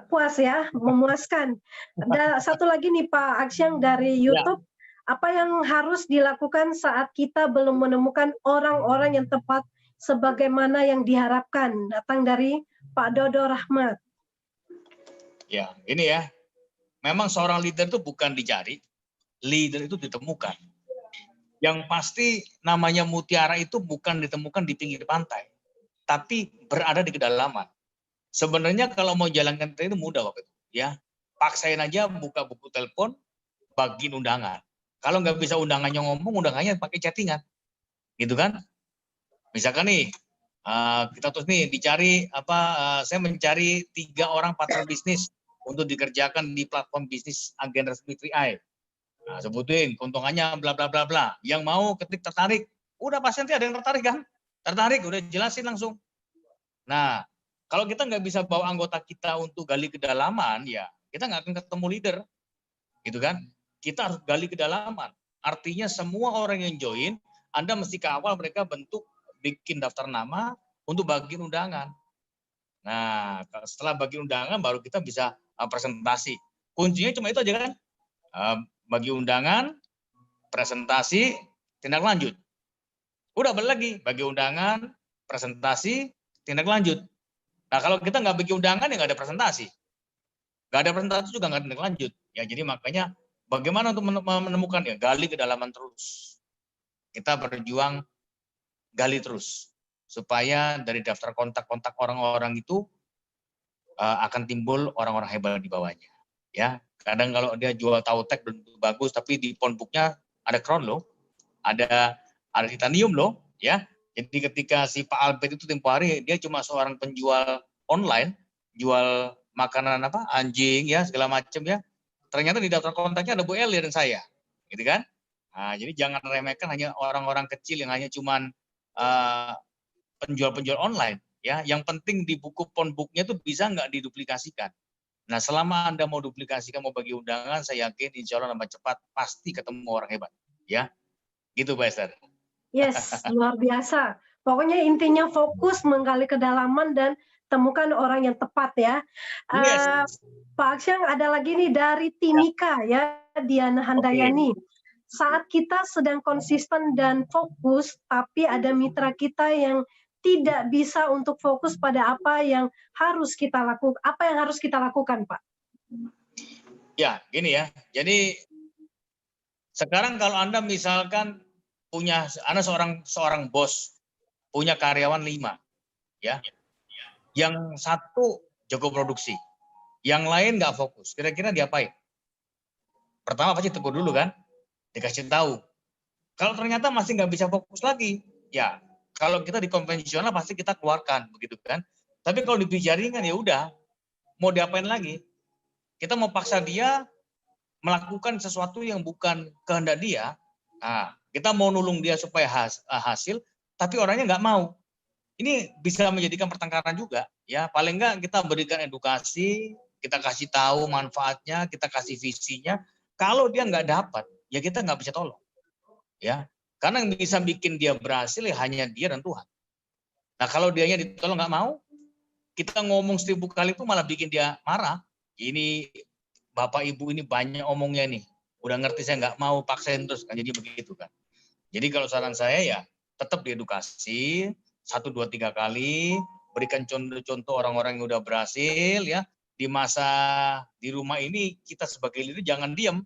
puas ya, memuaskan. Dan satu lagi nih Pak Aksyang dari YouTube. Apa yang harus dilakukan saat kita belum menemukan orang-orang yang tepat sebagaimana yang diharapkan datang dari Pak Dodo Rahmat. Ya, ini ya. Memang seorang leader itu bukan dicari, leader itu ditemukan. Yang pasti namanya mutiara itu bukan ditemukan di pinggir pantai, tapi berada di kedalaman. Sebenarnya kalau mau jalankan itu mudah waktu itu, ya. Paksain aja buka buku telepon, bagiin undangan. Kalau nggak bisa undangannya ngomong, undangannya pakai chattingan, gitu kan? Misalkan nih, kita terus nih dicari saya mencari 3 orang partner bisnis untuk dikerjakan di platform bisnis agen resmi 3i. Nah, sebutin keuntungannya bla bla bla bla. Yang mau ketik tertarik, udah pasti nanti ada yang tertarik kan? Tertarik, udah jelasin langsung. Nah, kalau kita nggak bisa bawa anggota kita untuk gali kedalaman, ya kita nggak akan ketemu leader, gitu kan? Kita harus gali kedalaman. Artinya semua orang yang join, Anda mesti kawal mereka bikin daftar nama untuk bagiin undangan. Nah, setelah bagi undangan baru kita bisa presentasi. Kuncinya cuma itu aja kan? Bagi undangan, presentasi, tindak lanjut. Udah balik lagi, bagi undangan, presentasi, tindak lanjut. Nah, kalau kita nggak bagi undangan ya nggak ada presentasi. Nggak ada presentasi juga nggak ada tindak lanjut. Ya, jadi makanya bagaimana untuk menemukan ya, gali kedalaman terus. Kita berjuang gali terus supaya dari daftar kontak-kontak orang-orang itu akan timbul orang-orang hebat di bawahnya. Ya, kadang kalau dia jual tautek bagus tapi di phonebooknya ada crown loh, ada titanium loh, ya. Jadi ketika si Pak Albert itu tempo hari dia cuma seorang penjual online, jual makanan anjing ya segala macam ya. Ternyata di daftar kontaknya ada Bu Elia dan saya, gitu kan? Nah, jadi jangan remehkan hanya orang-orang kecil yang hanya cuman penjual-penjual online ya. Yang penting di buku phonebooknya itu bisa nggak diduplikasikan. Nah, selama Anda mau duplikasikan, mau bagi undangan, saya yakin insya Allah lambat cepat pasti ketemu orang hebat ya. Gitu Pak Esther. Yes, luar biasa. Pokoknya intinya fokus menggali kedalaman dan temukan orang yang tepat ya. Yes. Pak Aksyang, ada lagi nih dari Timika ya, Diana Handayani. Saat kita sedang konsisten dan fokus, tapi ada mitra kita yang tidak bisa untuk fokus pada apa yang harus kita lakukan, Pak? Ya, gini ya. Jadi sekarang kalau Anda misalkan Anda seorang bos, punya karyawan 5, ya. Yang 1 jago produksi, yang lain nggak fokus. Kira-kira diapain? Pertama pasti tegur dulu kan, dikasih tahu. Kalau ternyata masih nggak bisa fokus lagi, ya kalau kita di konvensional pasti kita keluarkan, begitu kan. Tapi kalau di jaringan ya udah, mau diapain lagi? Kita mau paksa dia melakukan sesuatu yang bukan kehendak dia. Nah, kita mau nulung dia supaya hasil, tapi orangnya nggak mau. Ini bisa menjadikan pertengkaran juga, ya. Paling nggak kita berikan edukasi, kita kasih tahu manfaatnya, kita kasih visinya. Kalau dia nggak dapat, ya kita nggak bisa tolong, ya. Karena yang bisa bikin dia berhasil ya hanya dia dan Tuhan. Nah, kalau dianya ditolong nggak mau, kita ngomong 1000 kali itu malah bikin dia marah. Ini Bapak Ibu ini banyak omongnya nih. Udah ngerti saya nggak mau, paksain terus kan, jadi begitu kan. Jadi kalau saran saya ya tetap diedukasi 1, 2, 3 kali, berikan contoh-contoh orang-orang yang udah berhasil ya. Di masa di rumah ini kita sebagai leader jangan diam.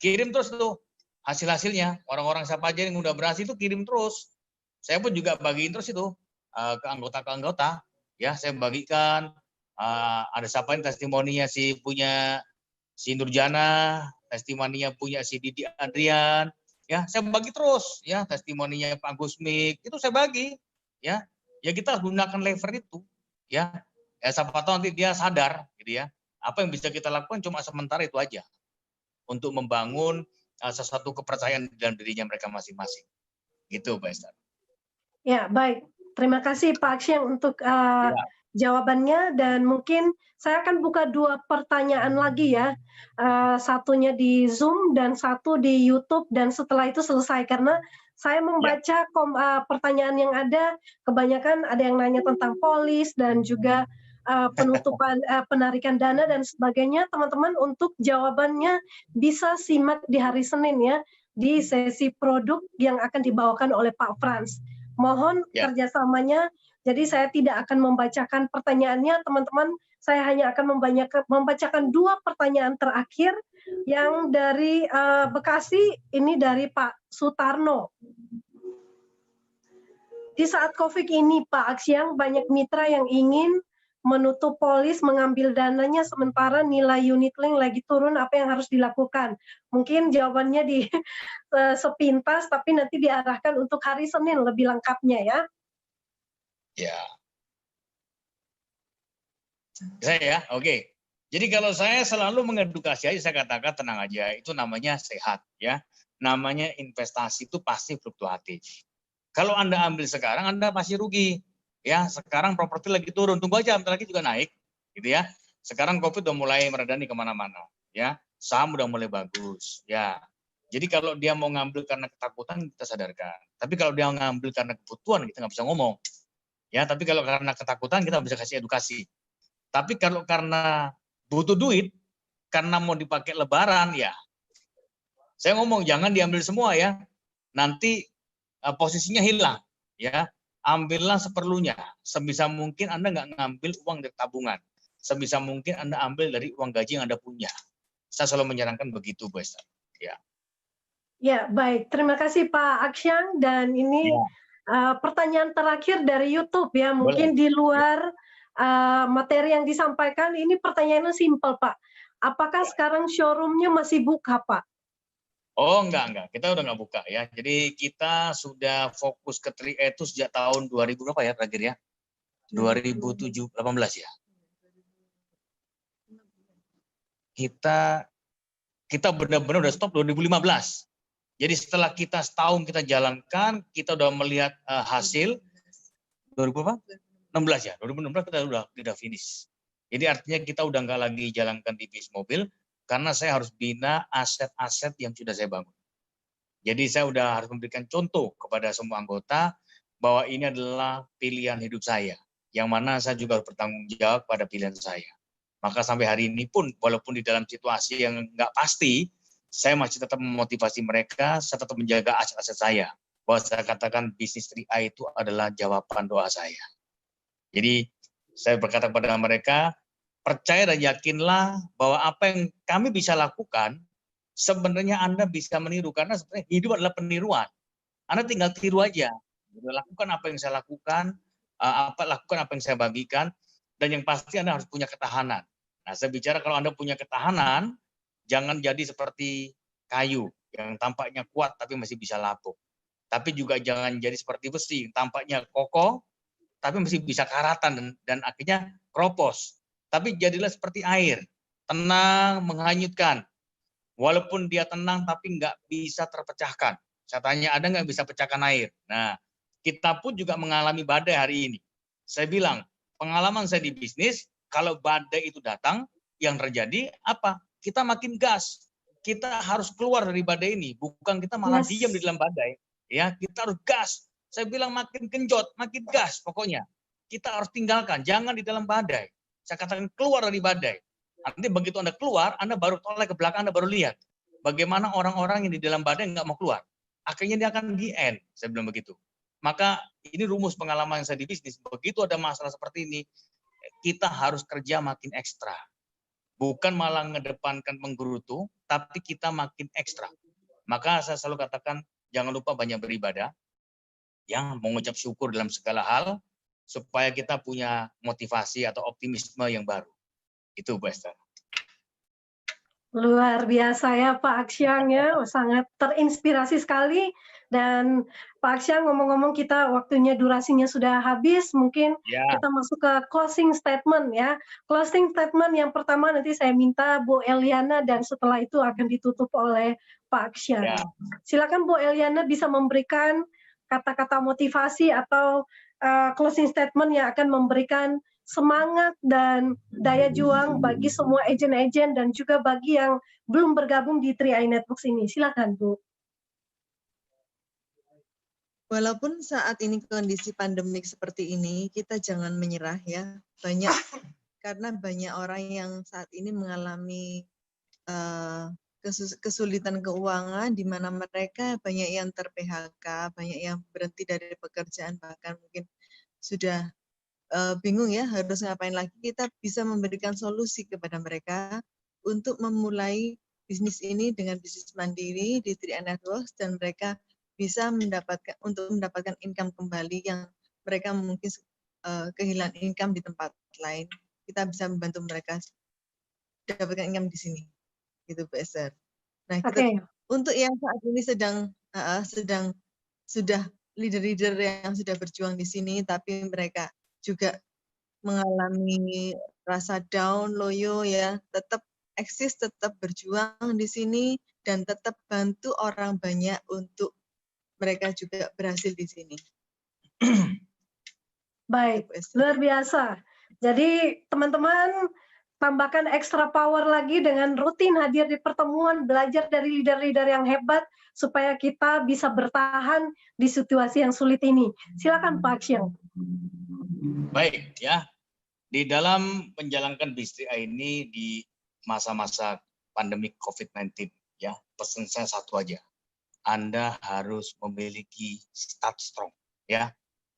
Kirim terus tuh hasil-hasilnya. Orang-orang siapa aja yang udah berhasil itu kirim terus. Saya pun juga bagiin terus itu ke anggota-anggota. Ya, saya bagikan ada siapa yang testimoninya si Nurjana, testimoninya punya si Didi Adrian, ya saya bagi terus, ya testimoninya Pak Gusmik itu saya bagi, ya kita gunakan lever itu, ya siapa tahu nanti dia sadar, gitu ya. Apa yang bisa kita lakukan cuma sementara itu aja, untuk membangun sesuatu kepercayaan dalam dirinya mereka masing-masing, gitu Pak Esther. Ya baik, terima kasih Pak Aksyang untuk jawabannya, dan mungkin saya akan buka 2 pertanyaan lagi ya, satunya di Zoom dan 1 di YouTube, dan setelah itu selesai karena saya membaca pertanyaan yang ada, kebanyakan ada yang nanya tentang polis dan juga penutupan penarikan dana dan sebagainya. Teman-teman untuk jawabannya bisa simak di hari Senin ya, di sesi produk yang akan dibawakan oleh Pak Frans. Mohon Ya. kerjasamanya. Jadi saya tidak akan membacakan pertanyaannya, teman-teman. Saya hanya akan membacakan 2 pertanyaan terakhir yang dari Bekasi, ini dari Pak Sutarno. Di saat COVID ini, Pak Aksiang, banyak mitra yang ingin menutup polis, mengambil dananya, sementara nilai unit link lagi turun, apa yang harus dilakukan? Mungkin jawabannya di sepintas, tapi nanti diarahkan untuk hari Senin lebih lengkapnya ya. Ya. Saya, oke. Jadi kalau saya selalu mengedukasi aja, saya katakan tenang aja, itu namanya sehat ya. Namanya investasi itu pasti fluktuatif. Kalau Anda ambil sekarang, Anda pasti rugi. Ya, sekarang properti lagi turun, tunggu aja, bentar lagi juga naik, gitu ya. Sekarang COVID udah mulai meredah nih kemana-mana, ya. Saham udah mulai bagus, ya. Jadi kalau dia mau ngambil karena ketakutan, kita sadarkan. Tapi kalau dia ngambil karena kebutuhan, kita nggak bisa ngomong. Ya, tapi kalau karena ketakutan, kita bisa kasih edukasi. Tapi kalau karena butuh duit, karena mau dipakai lebaran, ya. Saya ngomong, jangan diambil semua ya. Nanti posisinya hilang, ya. Ambillah seperlunya. Sebisa mungkin Anda nggak ngambil uang dari tabungan. Sebisa mungkin Anda ambil dari uang gaji yang Anda punya. Saya selalu menyarankan begitu, Bu Esther. Ya. Ya, baik. Terima kasih Pak Aksyang. Dan ini pertanyaan terakhir dari YouTube ya. Mungkin di luar materi yang disampaikan, ini pertanyaannya simpel, Pak. Apakah sekarang showroom-nya masih buka, Pak? Oh, enggak. Kita udah nggak buka ya. Jadi kita sudah fokus ke 3E itu sejak tahun 2000 berapa ya terakhir ya? 2018 ya. Kita benar-benar udah stop 2015. Jadi setelah kita setahun kita jalankan, kita udah melihat hasil 2016 ya. 2016 kita udah finish. Jadi artinya kita udah nggak lagi jalankan di bisnis mobil karena saya harus bina aset-aset yang sudah saya bangun. Jadi saya udah harus memberikan contoh kepada semua anggota bahwa ini adalah pilihan hidup saya, yang mana saya juga harus bertanggung jawab pada pilihan saya. Maka sampai hari ini pun, walaupun di dalam situasi yang nggak pasti, saya masih tetap memotivasi mereka, saya tetap menjaga aset-aset saya. Bahwa saya katakan bisnis 3i itu adalah jawaban doa saya. Jadi saya berkata kepada mereka, percaya dan yakinlah bahwa apa yang kami bisa lakukan, sebenarnya Anda bisa meniru, karena sebenarnya hidup adalah peniruan. Anda tinggal tiru aja. Lakukan apa yang saya lakukan, lakukan apa yang saya bagikan, dan yang pasti Anda harus punya ketahanan. Nah, saya bicara kalau Anda punya ketahanan, jangan jadi seperti kayu yang tampaknya kuat tapi masih bisa lapuk. Tapi juga jangan jadi seperti besi, tampaknya kokoh tapi masih bisa karatan dan akhirnya keropos. Tapi jadilah seperti air, tenang, menghanyutkan. Walaupun dia tenang tapi nggak bisa terpecahkan. Saya tanya, ada nggak bisa pecahkan air? Nah, kita pun juga mengalami badai hari ini. Saya bilang, pengalaman saya di bisnis, kalau badai itu datang, yang terjadi apa? Kita makin gas. Kita harus keluar dari badai ini, bukan kita malah diam di dalam badai. Ya, kita harus gas. Saya bilang makin genjot, makin gas pokoknya. Kita harus tinggalkan, jangan di dalam badai. Saya katakan keluar dari badai. Nanti begitu Anda keluar, Anda baru toleh ke belakang, Anda baru lihat bagaimana orang-orang yang di dalam badai nggak mau keluar. Akhirnya dia akan di end, saya bilang begitu. Maka ini rumus pengalaman saya di bisnis. Begitu ada masalah seperti ini, kita harus kerja makin ekstra. Bukan malah ngedepankan menggerutu, tapi kita makin ekstra. Maka saya selalu katakan, jangan lupa banyak beribadah, yang mengucap syukur dalam segala hal, supaya kita punya motivasi atau optimisme yang baru. Itu, Bu Esther. Luar biasa ya Pak Aksyang ya, sangat terinspirasi sekali. Dan Pak Aksyang, ngomong-ngomong kita waktunya durasinya sudah habis, mungkin kita masuk ke closing statement ya. Closing statement yang pertama nanti saya minta Bu Eliana dan setelah itu akan ditutup oleh Pak Aksyang. Silakan Bu Eliana bisa memberikan kata-kata motivasi atau closing statement yang akan memberikan semangat dan daya juang bagi semua agen-agen dan juga bagi yang belum bergabung di 3i Networks ini. Silakan, Bu. Walaupun saat ini kondisi pandemik seperti ini, kita jangan menyerah ya. Karena banyak orang yang saat ini mengalami kesulitan keuangan di mana mereka banyak yang ter-PHK, banyak yang berhenti dari pekerjaan, bahkan mungkin sudah bingung ya harus ngapain lagi. Kita bisa memberikan solusi kepada mereka untuk memulai bisnis ini dengan bisnis mandiri di 3i Networks, dan mereka bisa mendapatkan income kembali yang mereka mungkin kehilangan income di tempat lain. Kita bisa membantu mereka dapatkan income di sini, gitu Bu Esther. Nah, kita untuk yang saat ini sedang sudah leader-leader yang sudah berjuang di sini, tapi mereka juga mengalami rasa down, loyo ya, tetap eksis, tetap berjuang di sini, dan tetap bantu orang banyak untuk mereka juga berhasil di sini. Baik, luar biasa. Jadi teman-teman tambahkan extra power lagi dengan rutin hadir di pertemuan, belajar dari leader-leader yang hebat supaya kita bisa bertahan di situasi yang sulit ini. Silakan Pak Xiang. Baik ya, di dalam menjalankan bisnis ini di masa-masa pandemi COVID-19 ya, pesan saya satu aja. Anda harus memiliki start strong ya.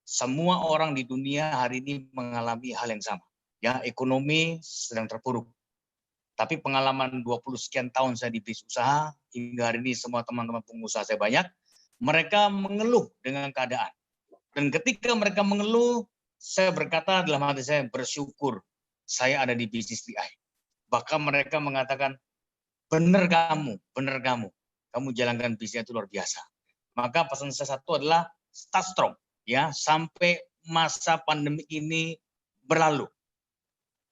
Semua orang di dunia hari ini mengalami hal yang sama. Ya, ekonomi sedang terpuruk. Tapi pengalaman 20 sekian tahun saya di bisnis usaha, hingga hari ini semua teman-teman pengusaha saya banyak, mereka mengeluh dengan keadaan. Dan ketika mereka mengeluh, saya berkata dalam hati saya, bersyukur saya ada di bisnis 3i. Bahkan mereka mengatakan, benar kamu jalankan bisnis itu luar biasa. Maka pesan saya satu adalah start strong. Ya, sampai masa pandemi ini berlalu.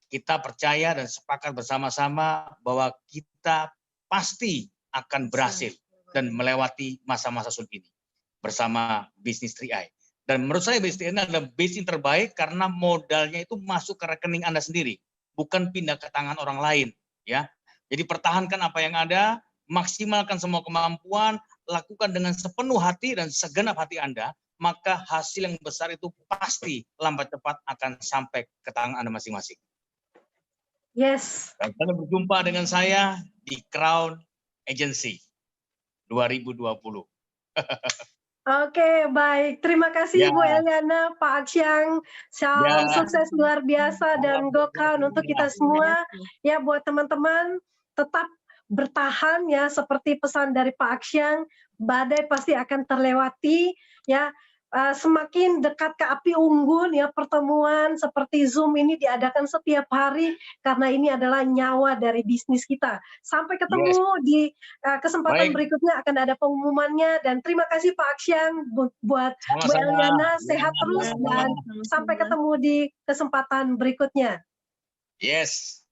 Kita percaya dan sepakat bersama-sama bahwa kita pasti akan berhasil dan melewati masa-masa sulit ini bersama bisnis 3i. Dan menurut saya bisnis ini adalah bisnis terbaik karena modalnya itu masuk ke rekening Anda sendiri, bukan pindah ke tangan orang lain. Ya, jadi pertahankan apa yang ada, maksimalkan semua kemampuan, lakukan dengan sepenuh hati dan segenap hati Anda, maka hasil yang besar itu pasti lambat cepat akan sampai ke tangan Anda masing-masing. Yes. Dan Anda berjumpa dengan saya di Crown Agency 2020. Oke, baik. Terima kasih Bu Eliana, Pak Xiang. Salam sukses luar biasa dan go Crown untuk kita semua. Ya, buat teman-teman tetap bertahan ya, seperti pesan dari Pak Xiang, badai pasti akan terlewati ya. Semakin dekat ke api unggun ya, pertemuan seperti Zoom ini diadakan setiap hari karena ini adalah nyawa dari bisnis kita. Sampai ketemu di kesempatan berikutnya, akan ada pengumumannya, dan terima kasih Pak Xiang, buat Bu Eliana, sehat terus dan sampai ketemu di kesempatan berikutnya. Yes.